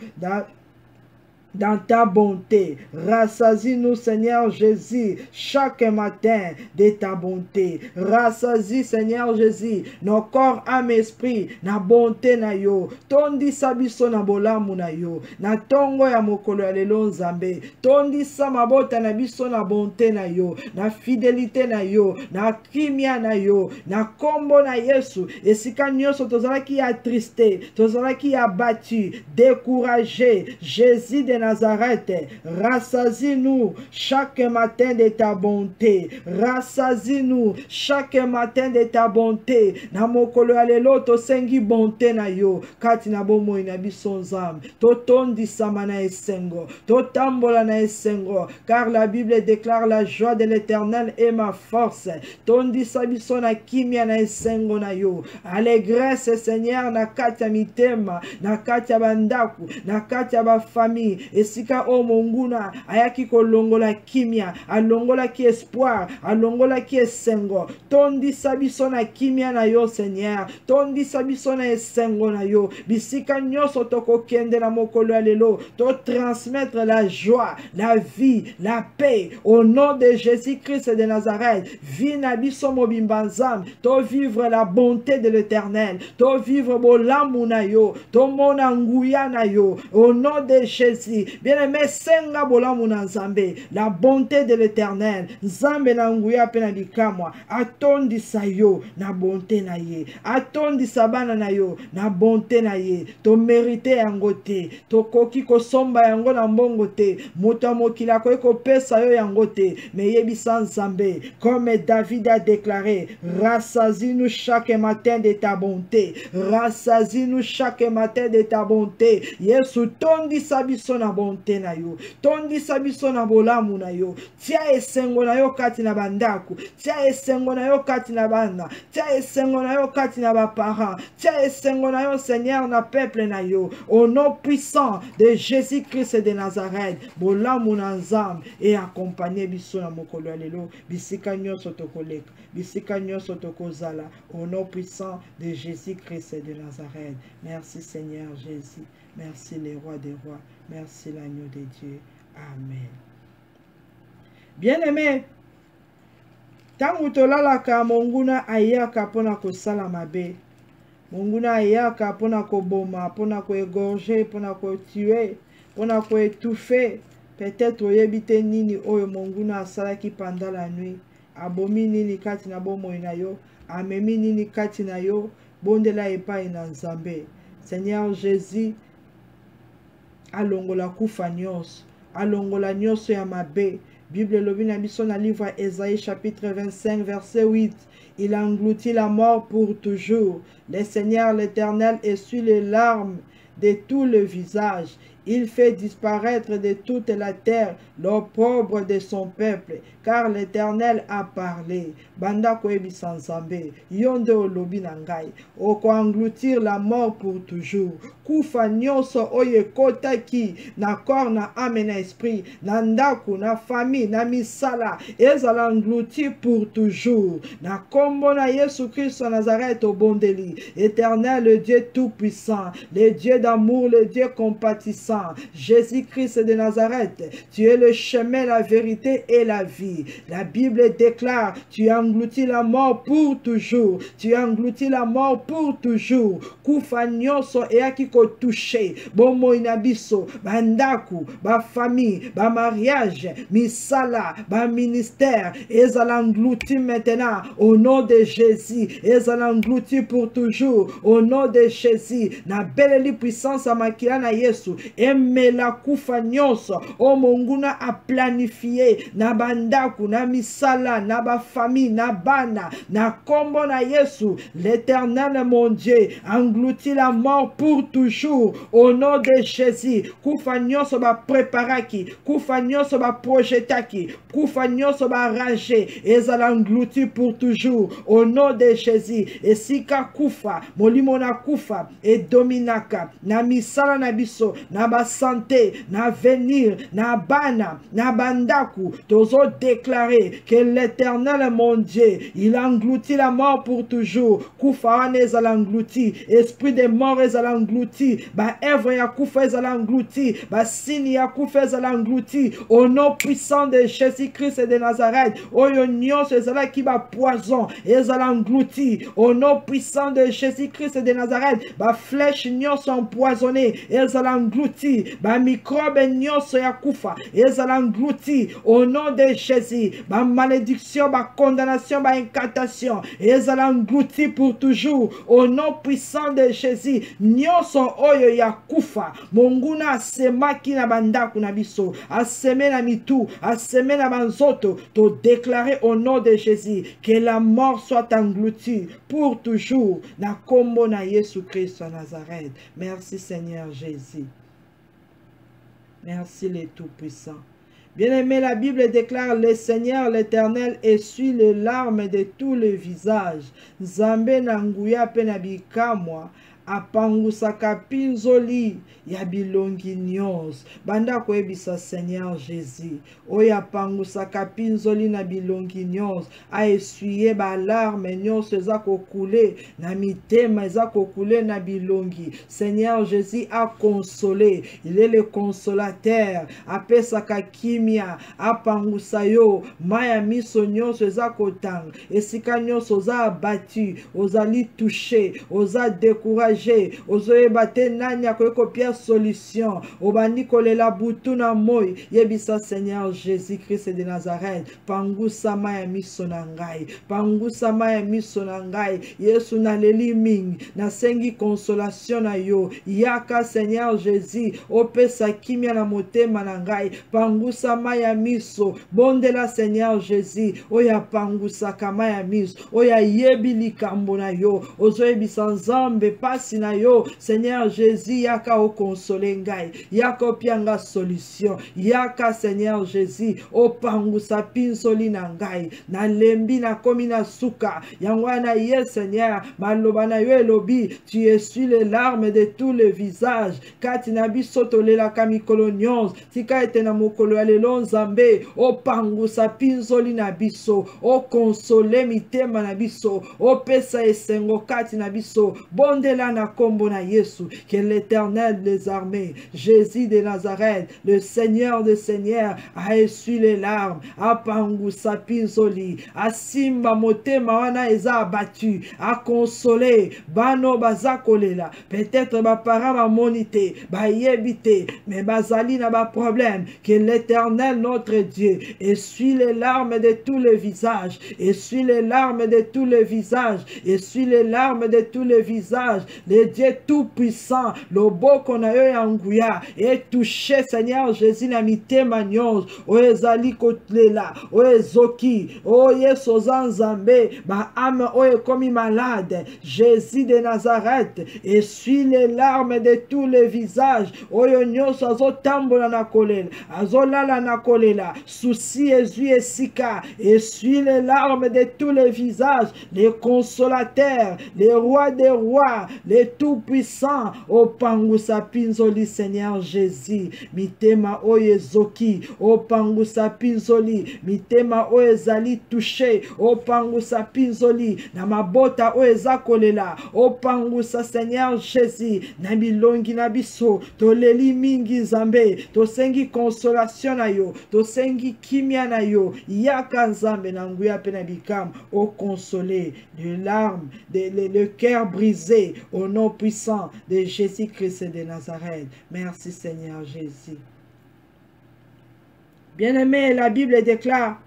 dans ta bonté. Rassasie-nous, Seigneur Jésus, chaque matin de ta bonté. Rassasie, Seigneur Jésus, nos corps, âme, esprit, na bonté na yo. Tondi sabiso na bolamu na yo. Na tongo ya mokolo ya lelo Nzambe. Tondi sa mabota na biso na bonté na yo. Na fidélité na yo. Na kimia na yo. Na kombo na Yesu. Esika nyonso tozalaki attristé, tozalaki abattu, découragé. Jésus de de Nazareth, rassasie-nous chaque matin de ta bonté. Rassasie-nous chaque matin de ta bonté. Na mokolo ya lelo tosengi bonté na yo. Kati na bomoi na biso nzambe. Totondisama na esengo. Totambola na esengo. Car la Bible déclare la joie de l'Éternel est ma force. Tondisa biso na kimia na esengo na yo. Allégresse Seigneur na kati ya mitema. Na kati ya bandaku. Na kati ya ba famille. Esika o monguna. Ayaki kolongola kimia. Alongola ki espoir. Alongola ki esengo. Tondisa biso na kimia na yo Seigneur. Tondisa biso na esengo na yo. Bisika nyonso toko kende na mokolo ya lelo. To transmettre la joie, la vie, la paix au nom de Jésus-Christ de Nazareth. Vie na biso mobimba nzambe. To vivre la bonté de l'Éternel. To vivre bolamu na yo. To mona nguya na yo. Au nom de Jésus. Bien-aimé, senga bolamu na nzambe. La bonté de l'Éternel. Nzambe na nguya pe na bikamwa. Atondisa yo na bonté na ye. Atondisa bana na yo na bonté na ye. To mérite yango te. To koki ko somba yango na mbongo te. Moto mokila ko ko pesa yo yango te. Mais yebisa nzambe. Comme David a déclaré, rassasie-nous chaque matin de ta bonté. Rassasie-nous chaque matin de ta bonté. Yesu tondisa biso na bonté na yo. Tondisa biso na bolamu na yo. Tia esengo na yo kati na bandaku. Tia esengo na yo kati na bana. Tia esengo na yo kati na ba parents. Tia esengo na yo Seigneur na peuple na yo. Au nom puissant de Jésus-Christ de Nazareth. Bolamu na nzambe et accompagner biso na mokolo lelo. Bisika nyonso tokoleka. Bisika nyonso tokozala. Au nom puissant de Jésus-Christ de Nazareth. Merci Seigneur Jésus. Merci les rois des rois. Merci l'agneau de Dieu. Amen. Bien-aimé, tangu tolalaka monguna ayaka pona kosala mabe. Monguna ayaka pona koboma, pona koégorger, pona kotuer, pona koétouffer. Peut-être oyebite nini oyo monguna asalaki pendant la nuit. Abomi nini kati na bomoi na yo. Amemi nini kati na yo. Bondela epai na nzambe. Seigneur Jésus, alongola kufa nyonso. Alongola nyonso ya mabe. Bible lobi na biso na livre Ésaïe chapitre 25 verset 8. Il engloutit la mort pour toujours. Le Seigneur l'Éternel essuie les larmes de tout le visage. Il fait disparaître de toute la terre l'opprobre de son peuple, car l'Éternel a parlé. Banda koebi sanzambe, yonde olobi nangai, oko engloutir la mort pour toujours. Kufa nyonso oye kotaki na corps na âme na esprit, na ndaku na famille na misala, ezala englouti pour toujours. Na kombo na Yesu Christ de Nazareth obondeli, Éternel, le Dieu tout-puissant, le Dieu d'amour, le Dieu compatissant. Jésus-Christ de Nazareth, tu es le chemin, la vérité et la vie. La Bible déclare, tu as englouti la mort pour toujours. Tu as englouti la mort pour toujours. Kufa nyonso eyaki ko touché. Bomo inabiso, bandaku, ba famille, ba mariage, misala, ba ministère, ezala englouti maintenant au nom de Jésus. Ezala englouti pour toujours au nom de Jésus. Na beleli puissance a makila na Yesu. Eme la kufa nyonso o monguna a planifié na bandaku na misala na ba famille na bana na kombo na Yesu. L'Éternel mon Dieu engloutit la mort pour toujours au nom de Jésus. Kufa nyonso ba préparaki, kufa nyonso ba projetaki, kufa nyonso ba arrangé ezala englouti pour toujours au nom de Jésus. Esika kufa molimo na kufa et dominaka na misala na biso na ba santé, na venir, na bana, na bandaku, tozo déclarer que l'Éternel mon Dieu, il engloutit la mort pour toujours. Kufa ezal englouti, esprit de mort ezal englouti, ba œuvre ya kufa ezal englouti, ba signe ya kufa ezal englouti, au nom puissant de Jésus-Christ de Nazareth. Oyo nyonso ezala ki ba poison ezal englouti, au nom puissant de Jésus-Christ de Nazareth. Ba flèche nyonso empoisonnée ezal englouti englouti, ba microbe nyonso ya kufa, ezala englouti, au nom de Jésus, ba malédiction, ba condamnation, ba incantation, ezala englouti pour toujours, au nom puissant de Jésus, nyonso oyo ya kufa, monguna asemaki na bandako na biso, aseme na mitu, aseme na banzoto, to déclarer au nom de Jésus, que la mort soit engloutie pour toujours, na kombo na Yesu Christ à Nazareth. Merci Seigneur Jésus. Merci le Tout-Puissant. Bien-aimé, la Bible déclare, le Seigneur l'Éternel essuie les larmes de tous les visages. Nzambe na nguya pe na bikamwa, apangusaka pinzoli ya bilongi nyonso. Banda koyebisa Seigneur Jésus, oyo apangusaka pinzoli na bilongi nyonso, a essuyer ba larme nyonso eza kokule na mitema, eza kokule na bilongi. Seigneur Jésus a consolé, il est le consolateur, apesaka kimia, apangusa yo, maya miso nyonso eza kotanga, esika nyonso oza abattu, ozali touché, oza découragé, ozoyeba te nani akoki kopia solution, obandi kolela butu na moi, yebisa Seigneur Jésus-Christ de Nazareth, pangusa maya miso na ngai, pangusa maya miso na ngai, Yesu naleli mingi, nasengi consolation na yo, yaka Seigneur Jésus, opesa kimia na motema na ngai, pangusa maya miso, bondela Seigneur Jésus, oya pangusa maya miso, oya yebi likambo na yo, ozoyebisa Nzambe pasi na yo, Seigneur Jésus, yaka o console ngai, yaka o pianga solution, yaka Seigneur Jésus, o pangusa pinzoli na ngai, na lembi na komi na suka, yangwana ye Seigneur, maloba na yo elobi, tu essuies les larmes de tous les visages, kati na biso tolelaka mikolo nyonso, tika ete na mokolo ya lelo Nzambe, o pangusa pinzoli na biso, o console mitema na biso, o pesa esengo kati na biso, bondela na kombo na Yesu, que l'Éternel des armées, Jésus de Nazareth, le Seigneur des seigneurs, a essuyé les larmes, a pangusa pinzoli, a simba motema wana eza abattu, a consolé, bano bazakolela, peut-être ba para ba monité, ba yebite, mais bazali na ba problème, que l'Éternel notre Dieu essuie les larmes de tous les visages, essuie les larmes de tous les visages, essuie les larmes de tous les visages, le Dieu tout-puissant, le beau qu'on a eu en Gouya, et touché Seigneur Jésus na mitema nyonso, o ezali kotlela, o ezoki, o yeso Nzambe, ba âme o ekomi malade, Jésus de Nazareth, essuie les larmes de tous les visages, oyo nyonso azotambola na kolela, azolala na kolela, souci ezui esika, essuie les larmes de tous les visages, les consolateurs, les rois des rois, les tout-puissants, o pangusa pinzoli Seigneur Jésus, mitema o ezoki, o pangusa pinzoli, mitema o ezali touché, o pangusa pinzoli, na mabota o ezakolela, o pangusa Seigneur Jésus, na bilongi na biso, toleli mingi Nzambe, tosengi consolation na yo, tosengi kimia na yo, yaka Nzambe na nguya pe na bikam, o consoler, les larmes, le cœur brisé, au nom puissant de Jésus-Christ de Nazareth. Merci Seigneur Jésus. Bien-aimé, la Bible déclare,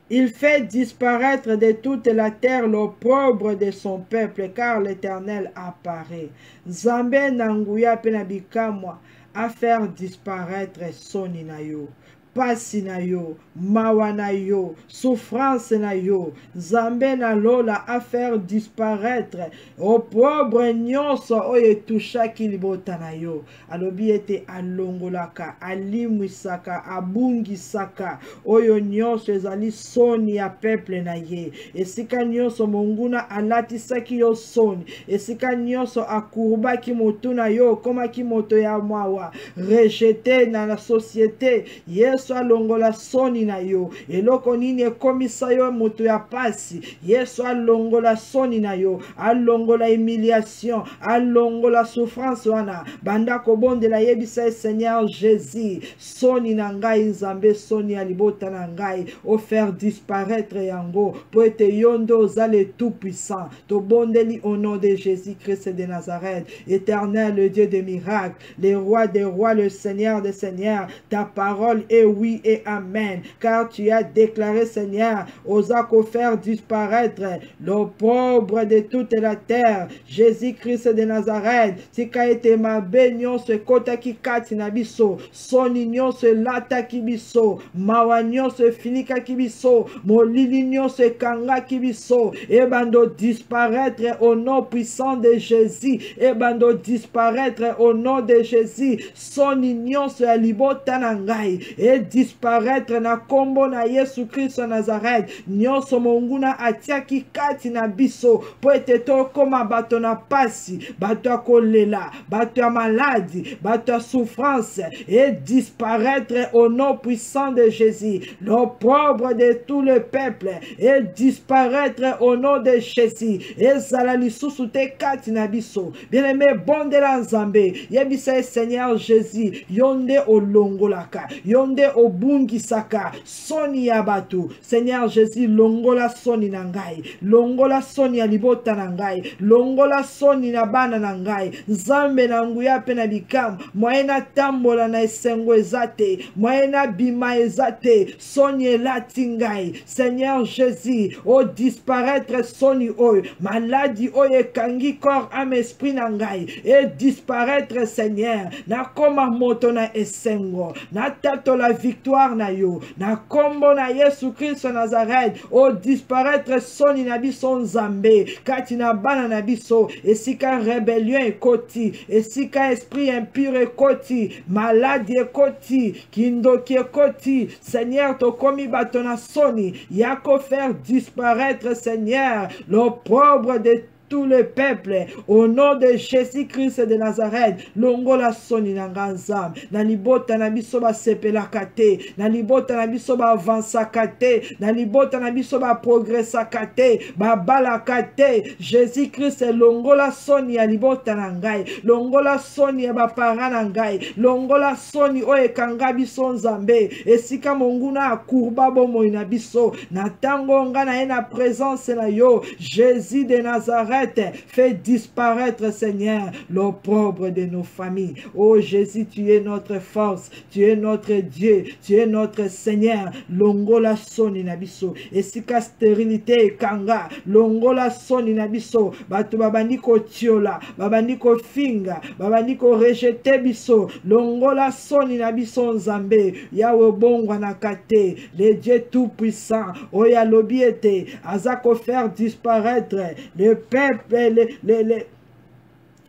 il fait disparaître de toute la terre l'opprobre de son peuple, car l'Éternel apparaît. Nzambe nanguya pe na bikamwa, à faire disparaître soni na yo, pasi na yo, mawa na yo, souffrance na yo, Nzambe na lola à faire disparaître opprobre nyonso oyo etushaki libota na yo, alobi ete alongolaka, alimwisaka, abungisaka oyo nyonso ezali soni ya peuple na ye, esika nyonso monguna alatisaki yo soni, esika nyonso akurbaki motu na yo, komaki moto ya mawa, rejeté na la société, Yesu Yesu alongola soni na yo. Eloko nini ekomisa yo moto ya pasi. Yesu alongola soni na yo. Alongola humiliation. Alongola souffrance wana. Banda kobondela yebisa Seigneur Jésus. Soni na ngai nzambe soni ya libota na ngai. O faire disparaître yango. Po ete yondo ozale tout puissant. To bondeli au nom de Jésus-Christ de Nazareth. Éternel, le Dieu des miracles. Le roi des rois, le Seigneur des seigneurs. Ta parole est oui et amen. Car tu as déclaré, Seigneur, osako faire disparaître l'opprobre de toute la terre. Jésus-Christ de Nazareth. Tika ete mabe nyonso ekotaki kati na biso. Soni nyonso elataki biso. Mawa nyonso efinikaki biso. Molili nyonso ekangaki biso. Ebando disparaître au nom puissant de Jésus. Ebando disparaître au nom de Jésus. Soni nyonso ya libota na ngai. Et disparaître na kombo na Yesu Christ Nazareth. Nyonso monguna atiaki kati na biso. Po ete tokoma bato na pasi. Bato ya kolela. Bato ya maladie. Bato ya souffrance. Et disparaître au nom puissant de Jésus. L'opprobre de tout le peuple. Et disparaître au nom de Jésus. Et zala lisusu te kati na biso. Bien-aimé, bondela nzambe. Yebisa Seigneur Jésus. Yonde olongolaka. Yonde obungisaka. Soni ya batu. Seigneur Jésus, longola soni na ngai. Longola soni ya libota na ngai. Longola soni na bana na ngai. Nzambe na nguya pe na bikam. Moyena tambola na esengo ezate. Moyena bima ezate. Soni elati ngai. Seigneur Jésus, o disparaître soni oyo. Maladie oyo ekangi corps, âme, esprit na ngai. Et disparaître, Seigneur. Na koma moto na esengo. Na tato la victoire na yo. Na kombo na Yesu Christ Nazareth. O disparaître soni na biso nzambe. Kati na bana na biso. Esika rébellion ekoti. Esika esprit impur ekoti. Maladie ekoti. Kindoki ekoti. Seigneur, tokomi bato na soni. Yako faire disparaître, Seigneur, l'opprobre de tout le peuple, au nom de Jésus-Christ de Nazareth. Longola soni na nganzam. Na libota na biso ba sepelaka te. Na libota na biso ba avansaka te. Na libota na biso ba progressaka te. Ba balaka te. Jésus-Christ longola soni ya libota na ngai. Longola soni ya ba para na ngai. Longola soni o ekanga biso nzambe. Esika monguna akurba bomoi na biso. Na tango nga na ena présence na yo. Jésus de Nazareth. Fais disparaître, Seigneur, l'opprobre de nos familles. Oh Jésus, tu es notre force, tu es notre Dieu, tu es notre Seigneur. Longola soni nabiso. Esika stérilité kanga. Longola soni nabiso. Batu babandiko tiola, babandiko finga, babandiko rejete biso. Longola soni nabiso nzambe. Yawe bongwa nakate. Le Dieu tout puissant. Oya lobiete. Azako faire disparaître le peuple.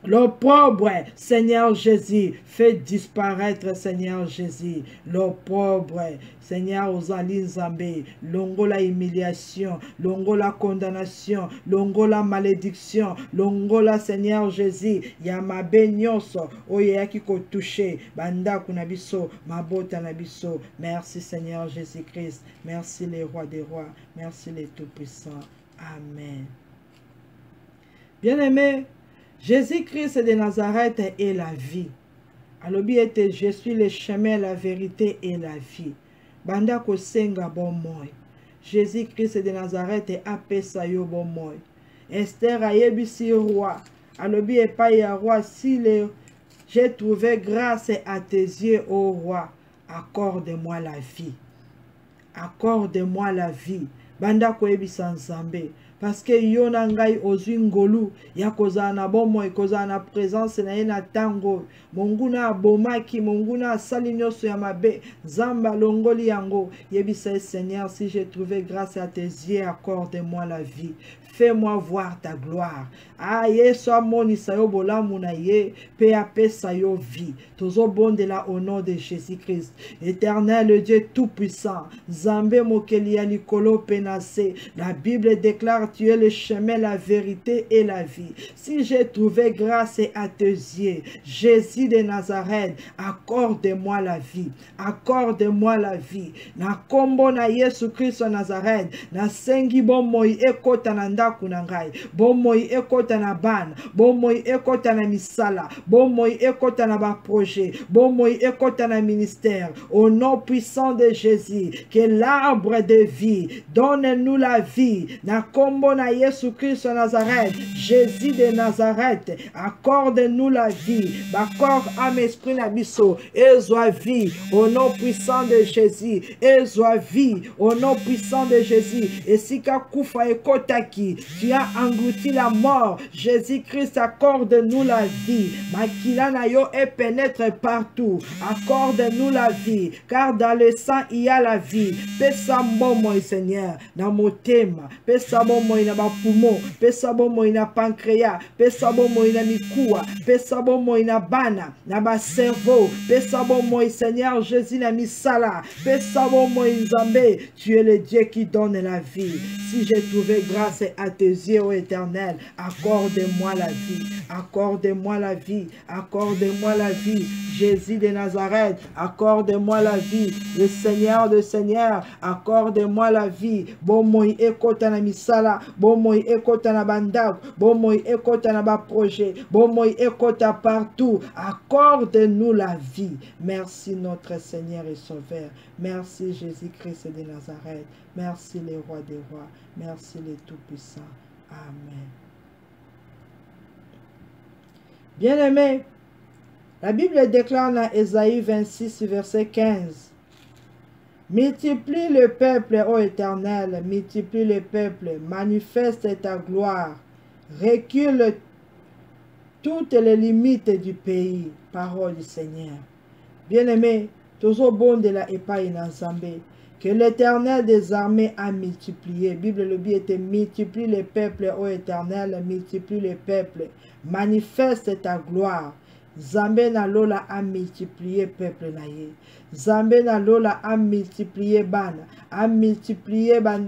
L'opprobre, Seigneur Jésus, fais disparaître, Seigneur Jésus, l'opprobre, Seigneur Ozali Nzambe, longola humiliation, longola condamnation, longola malédiction, longola Seigneur Jésus, yamabe nyonso, oyaki ko toucher, banda kunabiso, mabota nabiso. Merci Seigneur Jésus-Christ, merci les rois des rois, merci les tout-puissants. Amen. Bien-aimé, Jésus-Christ de Nazareth est la vie. Alobi ete, je suis le chemin, la vérité et la vie. Banda ko senga bon moi. Jésus-Christ de Nazareth est apesa yo bon moi. Esther ayebisi roi. Alobi epa ya roi, si j'ai trouvé grâce à tes yeux, ô roi, accorde-moi la vie. Accorde-moi la vie. Banda ko ebisa nzambe. Parce que yo na ngai ozwi ngolu ya kozala na bomoi, kozala na présence na ye na tango. Monguna abomaki, monguna asali nyonso ya mabe. Zamba longoli yango. Yebisa Seigneur, si j'ai trouvé grâce à tes yeux, accorde-moi la vie. fais-moi voir ta gloire. Ah, Yesu amonisa yo bolamu na ye, pe apesa yo vie. Tozo bondela au nom de Jésus-Christ. Éternel, le Dieu tout-puissant, Zambé mokeli ya likolo penase. La Bible déclare, tu es le chemin, la vérité et la vie. Si j'ai trouvé grâce à tes yeux, Jésus de Nazareth, accorde-moi la vie. Accorde-moi la vie. Na kombo na Yesu Christ Nazareth, na sengi bomoi ekota na ndaku na ngai, bomoi ekota na bana, bomoi ekota na misala, bomoi ekota na ba projet, bomoi ekota na ministère. Au nom puissant de Jésus, que l'arbre de vie donne-nous la vie. Na kombo na Yesu Christ Nazareth, Jésus de Nazareth, accorde-nous la vie. Bakor âme esprit na biso, ezwa vie. Au nom puissant de Jésus, ezwa vie. Au nom puissant de Jésus, et si kakufa ekotaki, tu as englouti la mort. Jésus-Christ, accorde-nous la vie. Makila na yo et pénètre partout. Accorde-nous la vie, car dans le sang il y a la vie. Pesa mbomo Seigneur, na motema, pesa bomo ina ba poumon, pesa bomo ina pancréas, pesa bomo ina mikua, pesa bomo ina bana, na ba cerveau, pesa bomo Seigneur Jésus na misala, pesa bomo Nzambe, tu es le Dieu qui donne la vie. Si j'ai trouvé grâce à tes yeux, ô Éternel, accorde-moi la vie, accorde-moi la vie, accorde-moi la vie. Jésus de Nazareth, accorde-moi la vie. Le Seigneur de Seigneur, accorde-moi la vie. Bon moi ekota na misala, bon moi ekota na bandak, bon moi ekota na ba projet, bon moi ekota partout. Accorde-nous la vie. Merci notre Seigneur et Sauveur. Merci Jésus-Christ de Nazareth. Merci les rois des rois. Merci les tout-puissants. Amen. Bien-aimés, la Bible déclare dans Ésaïe 26, verset 15. Multiplie le peuple, ô Éternel, multiplie le peuple, manifeste ta gloire, recule toutes les limites du pays. Parole du Seigneur. Bien-aimés, toujours bon de la épaille Nzambe, que l'Éternel des armées a multiplié. Bible le but était multiplie les peuples, ô Éternel, multiplie les peuples, manifeste ta gloire. Zambé na lola a multiplié peuple na ye. Zambé na lola a multiplié bana, a multiplié ba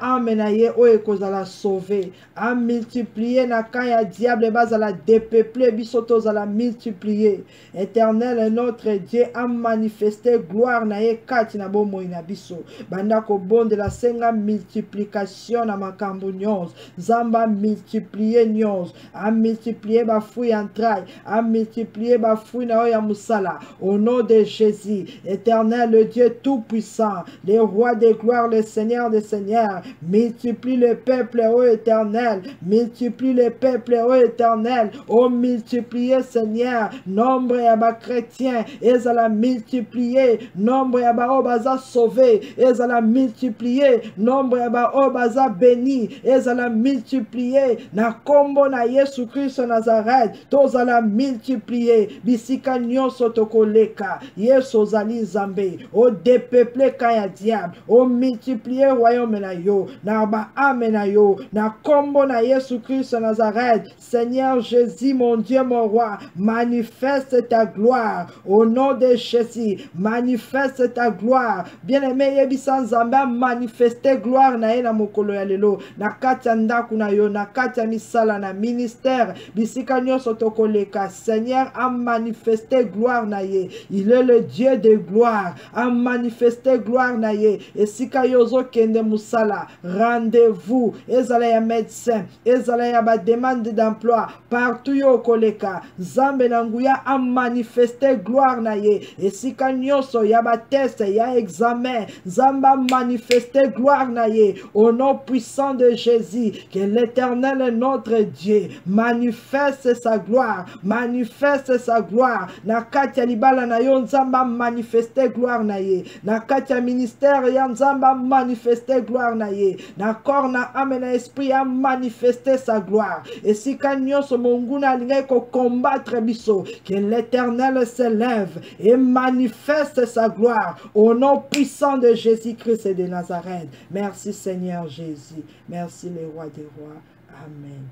âme na ye o ekozala sauvé, a multiplié na kaya diable bazala dépeupler bisoto zala multiplié. Éternel notre Dieu a manifesté gloire na ye kati na bomo ina biso. Banda ko bonde la senga multiplication na makambo nyonso. Zamba multiplié nyonso, a multiplié ba fruit entrailles, a multiplié ba fruit na ya musala. Au nom de Jésus, Éternel, le Dieu tout-puissant, le roi de gloire, le Seigneur des seigneurs, multiplie le peuple, ô Éternel, multiplie le peuple, ô Éternel, ô multiplier, Seigneur, nombre ya ba chrétiens, ezala multiplier, nombre ya ba obaza sauvé, ezala multiplier, nombre ya ba obaza béni, ezala multiplier, na kombo na Yesu Christ Nazareth, tozala multiplier, bisika nyonso tokoleka, Yesu ozali Nzambe, o dépeuple kaya diable, o multiplier royaume na yo, na ba ame na yo, na kombo na Yesu Christ Nazareth. Seigneur Jésus, mon Dieu, mon roi, manifeste ta gloire, au nom de Jésus, manifeste ta gloire. Bien-aimé, yebisa Nzambe manifeste gloire na ye na mokolo ya lelo, na kati ya ndaku na yo, na kati ya misala na ministère, bisika nyonso tokoleka. Seigneur a manifesté gloire na ye. Il est le Dieu de gloire, a manifesté gloire na ye. Et si kayozo kende musala, rendez-vous, ezala ya médecin, ezala ya ba demande d'emploi, partout yo koleka, Zambe nanguya a manifesté gloire na ye. Et si kanyoso ya ba test, ya examen, Zamba manifesté gloire na ye. Au nom puissant de Jésus, que l'Éternel notre Dieu manifeste sa gloire. gloire. Manifeste sa gloire. Na kati ya libala na yo nzamba manifeste gloire na ye. Na kati ya ministère ya nzamba manifeste gloire na ye. Na corps na âme na esprit ya manifeste sa gloire. Esika nyonso monguna alingai ko combattre biso. Que l'Éternel se lève et manifeste sa gloire au nom puissant de Jésus-Christ de Nazareth. Merci Seigneur Jésus. Merci le roi des rois. Amen.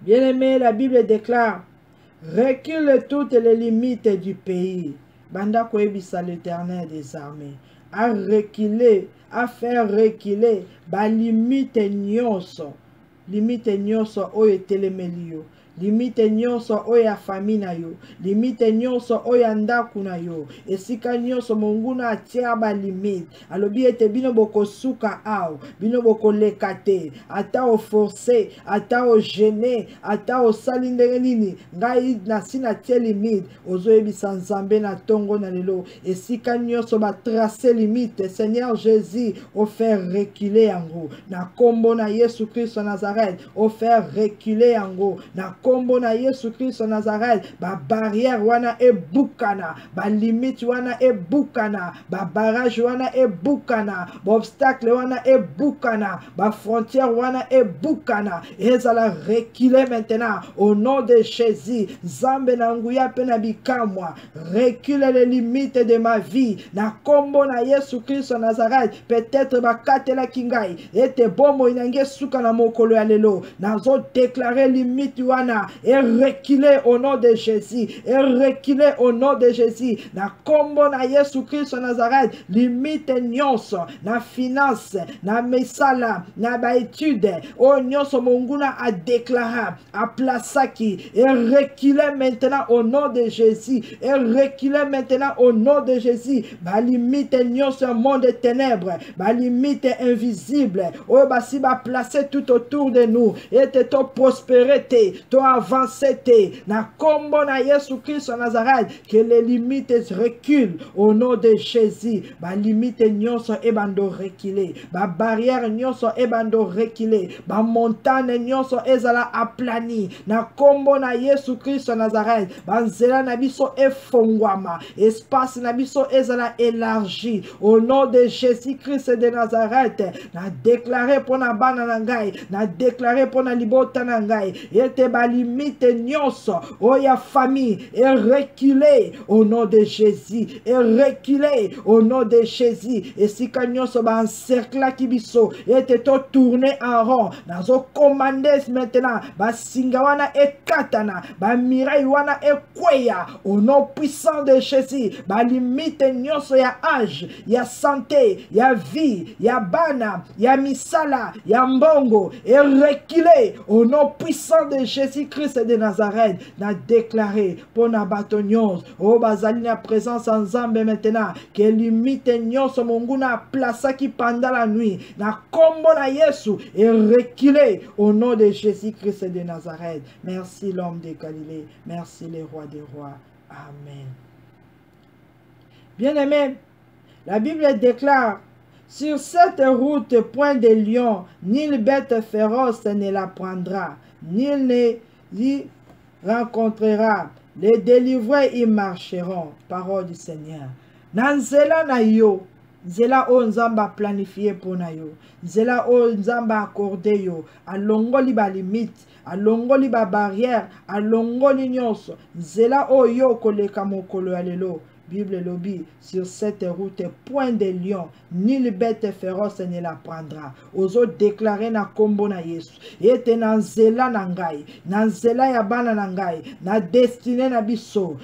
Bien-aimé, la Bible déclare: recule toutes les limites du pays. Banda koebisa l'Éternel des armées. À reculer, à faire reculer, ba limite nyonso. Limite nyonso oyo telemeli yo. Limite nyonso oya famille na yo. Limite nyonso oya ndaku na yo. Esika nyonso monguna atia ba limite. Alobi ete bino boko suka ao. Bino boko lekate. Ata o forcé. Ata o gêné. Ata o salindere nini. Ngai na sina tie limite. Ozo ebisa nzambe na tongo na lelo. Esika nyonso ba tracer limite. Seigneur Jésus, o faire reculer yango. Na kombo na Yesu Christ Nazareth. O faire reculer yango. Na kombo na Yesu Christ Nazareth, ba barrière wana e bukana, ba limite wana e bukana, ba barrage wana e bukana, ba obstacle wana e bukana, ba frontière wana e bukana. Ezala reculer maintenant au nom de Jésus. Zambe na nguya pe na bikamwa. Recule les limites de ma vie. Na kombo na Yesu Christ Nazareth, peut-être ba katela kingai, ete bomo inange suka na mokolo ya lelo. Nazo déclarer limite wana et reculer au nom de Jésus. Et reculer au nom de Jésus. Na kombo na Yesu Christ Nazareth. Limite nyonso. Na finance. Na mesala. Na ba étude. O nyonso monguna a déclaré. A plasaki. Et reculer maintenant au nom de Jésus. Et reculer maintenant au nom de Jésus. Ba limite nyonso monde de ténèbres. Ba limite invisible. O basi ba placer tout autour de nous. Et te to prospérité. To avancer na kombo na Yesu Christ Nazareth, que les limites reculent au nom de Jésus. Ba limite nyonso ebando reculer, ba barrière nyonso ebando reculer, ba montagne nyonso ezala aplani na kombo na Yesu Christ Nazareth. Ba nzela na biso efongwama, espace na biso ezala élargi au nom de Jésus Christ de Nazareth. Na déclarer pour na bana na ngai, na déclarer pour na libota na ngai, ete ba limite nyonso oya famille et reculer au nom de Jésus, et reculer au nom de Jésus. Et si nyonso ba encercler kibiso et te tourner en rond, nazo commander maintenant ba singawana e katana, ba mirai wana e kweya au nom puissant de Jésus. Ba limite nyonso ya âge, ya santé, ya vie, ya bana, ya misala, ya mbongo, et reculer au nom puissant de Jésus-Christ de Nazareth. Na déclaré pour na batonyos o bazali na présence ensemble maintenant que limite nyonso monguna plaça qui pendant la nuit na kombo na Yesu et reculer au nom de Jésus-Christ de Nazareth. Merci l'homme de Galilée, merci le roi des rois. Amen. Bien-aimé, la Bible déclare: sur cette route, point de lion, ni bête féroce ne la prendra, nul ne l'y rencontrera. Les délivrés y marcheront. Parole du Seigneur. Nanzela na yo, nzela o nzamba planifié pour na yo, nzela o nzamba accordé yo, alongoli ba limite, alongoli ba barrière, alongoli nyonso, nzela o yo koleka mokolo ya lelo. Bible lobi, sur cette route, point de lion, ni le bête féroce ne la prendra. Ozo déclarer na kombo na Yesu. Ete na nzela na ngai, na nzela ya bana na ngai, na destiné na biso.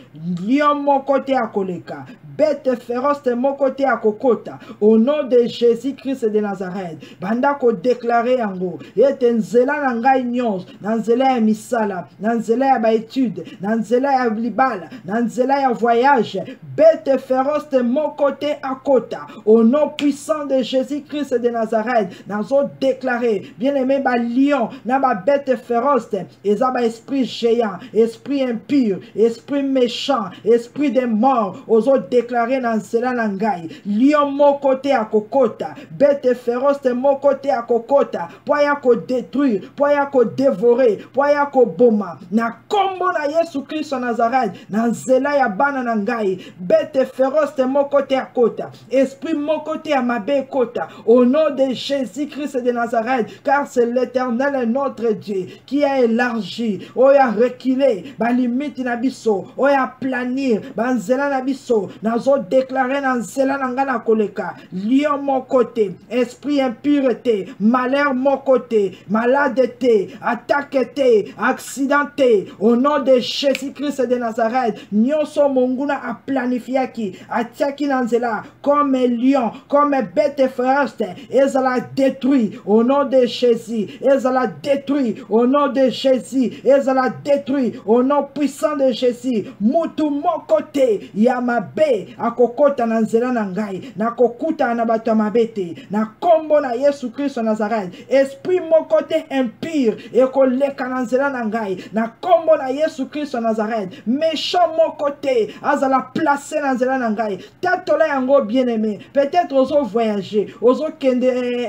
Lion mon côté à koleka, bête féroce mon côté à kokota. Au nom de Jésus-Christ de Nazareth, banda ko déclarer yango. Ete nzela na ngai nyons, na nzela ya misala, na nzela ya ba étude, na nzela ya libala, na nzela ya voyage. Bête féroce de mon côté à côté. Au nom puissant de Jésus-Christ de Nazareth, nous avons déclaré, bien-aimé, ba lion, na ba bête féroce, et ça ba esprit géant, esprit impur, esprit méchant, esprit de mort, nous avons déclaré déclarer dans cela nangai. Lion mon côté à kokota. Bête féroce mon côté à kokota. Poya ko détruire. Poya ko dévorer. Poya ko boma. Na kombo na Yesu Christ Nazareth. Na zela ya bana nangai. Bête féroce mon côté à kota. Esprit mon côté à ma bé kota. Au nom de Jésus Christ de Nazareth. Car c'est l'Éternel et notre Dieu qui a élargi. Oya reculé. Ba limite na biso. Oya planir. Ba nzela na biso. Nazo déclarer na nzela nangana koleka. Lion mon côté. Esprit impureté. Malheur mon côté. Maladeté. Attaqueté. Accidenté. Au nom de Jésus-Christ de Nazareth. Nyonso monguna a planifié qui. Atiaki na nzela. Comme un lion. Comme un bête féroce. Ezala détruit. Au nom de Jésus. Ezala détruit. Au nom de Jésus. Ezala détruit. Au nom puissant de Jésus. Mutu mon côté. Yamabe. Akokota na nzela na ngai. Na kokuta na bato mabete. Na kombo na Yesu Christ Nazareth. Esprit mon côté impur. Eko leka na nzela na ngai. Na kombo na Yesu Christ Nazareth. Méchant mon côté. Azala placé na nzela na ngai. Tatola yango bien aimé. Peut-être ozo voyager. Ozo kende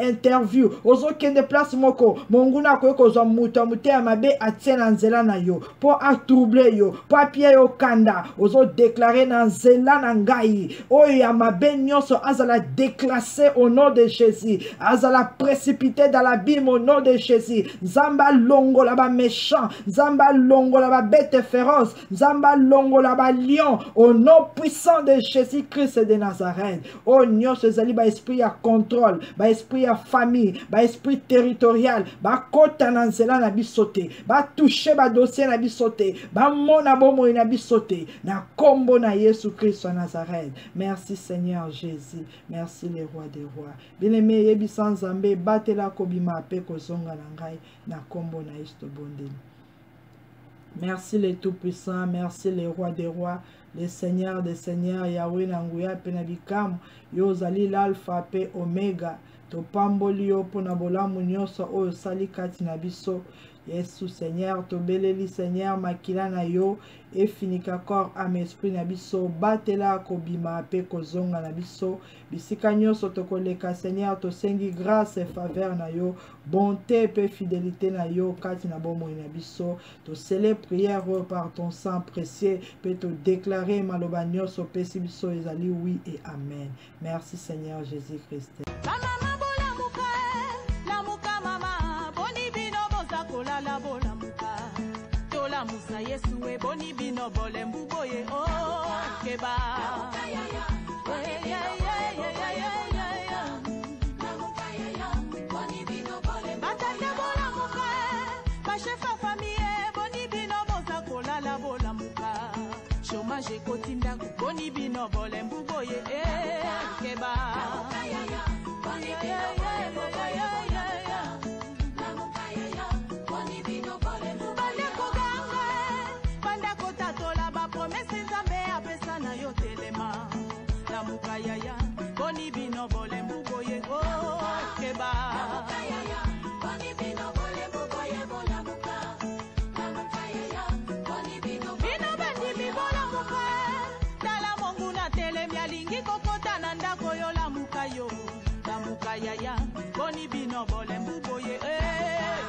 interview. Ozo kende place moko. Monguna koyeko zo muta mute amabe atie na nzela na yo. Po atroubler yo. Po apie yo kanda. Ozo déclarer na nzela na ngai. Oyo amabe nyonso azala déclassé au nom de Jésus. Azala précipité dans l'abîme au nom de Jésus. Zamba longo là-bas méchant. Zamba longo là-bas bête féroce. Zamba longo là-bas lion. Au nom puissant de Jésus-Christ de Nazareth. Oh nyonso ezali ba esprit à contrôle. Ba esprit à famille. Ba esprit territorial. Ba kota na nzela na bisote. Ba toucher ba dossier na bisote. Ba mona bomo na bisote. Na kombo na Yesu Christ wa Nazareth. Merci Seigneur Jésus. Merci les rois des rois. Bien-aimé yebi sans Zambé, batela kobima ape kozonga na ngai na kombo na Yesu bondeli. Merci les tout-puissants, merci les rois des rois, les seigneurs des seigneurs, Yahweh Nanguya penabikam, yozali l'alpha pe omega, to pamboli yo pona bolamu nyonso oyo sali kati na biso. Yesu Seigneur, to beleli Seigneur, makila na yo, e finika corps âme esprit na biso, batela kobima pe kozonga na biso, bisika nyonso to koleka Seigneur, to sengi grâce et faveur na yo, bonté pe fidélité na yo, kati na bomo na biso, to scellé prière par ton sang précieux, pe to déclarer maloba nyonso pesi biso ezali oui et amen. Merci Seigneur Jésus-Christ. Musa Yesu e boni bino bole mbuboye o keba batande bola muka bashefa famille boni bino boza kolala bola muka chômage kotinda boni bino bole mbuboye keba Mukayaya, boni bino bole mbuboye o keba. Boni bino bole mbuboye bola muka. Mukayaya, boni bino bandi mi bola muka. Dala mongu na tele mialingi kokota na ndako yo la mukayo. La mukayaya, boni bino bole mbuboye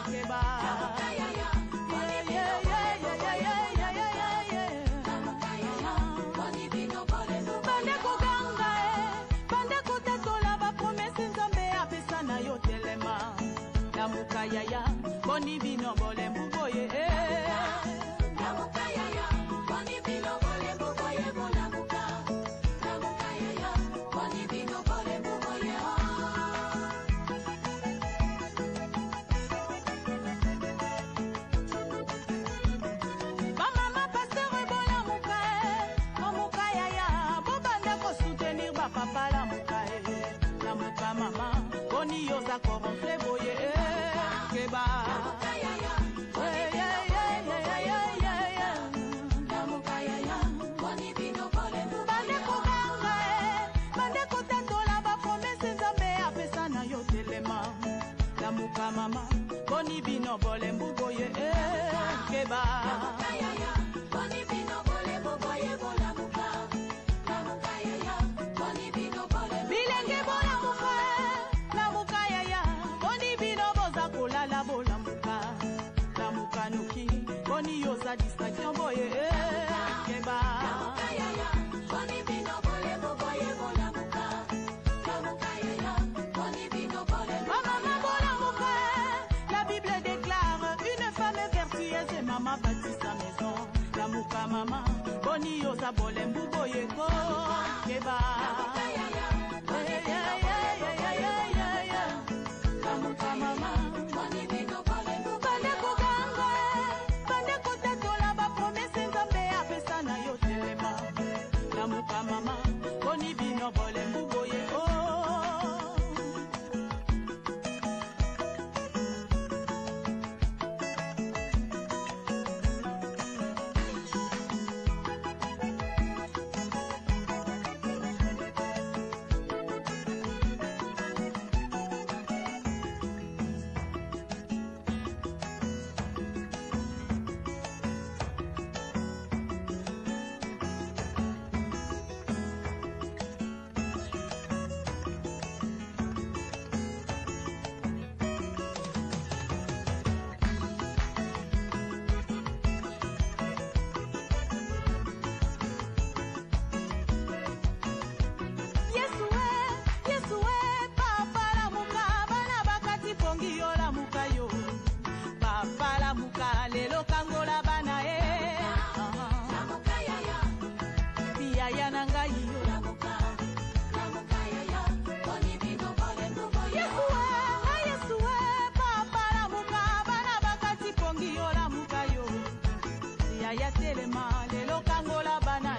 keba. Mukayaya, boni bino bole mbuboye Mukayaya, boni bino bole mbuboye bola muka. Mukayaya, boni bino bole mbuboye Mama pasteur bola muka. Mukayaya, bobanda ko soutenir ba papa la muka. La muka mama, boni yoza koronfle boye keba. Mama, boni bino bole mbuboye keba. Boni bino bole mbuboye bola muka. kosa distraction boye keba la Bible déclare une femme vertueuse et maman bâtit sa maison lamuka mama boni yoza bolembu boye ko keba lamuka mama mama boni bino bolembu boye ya telema lelo kangola bana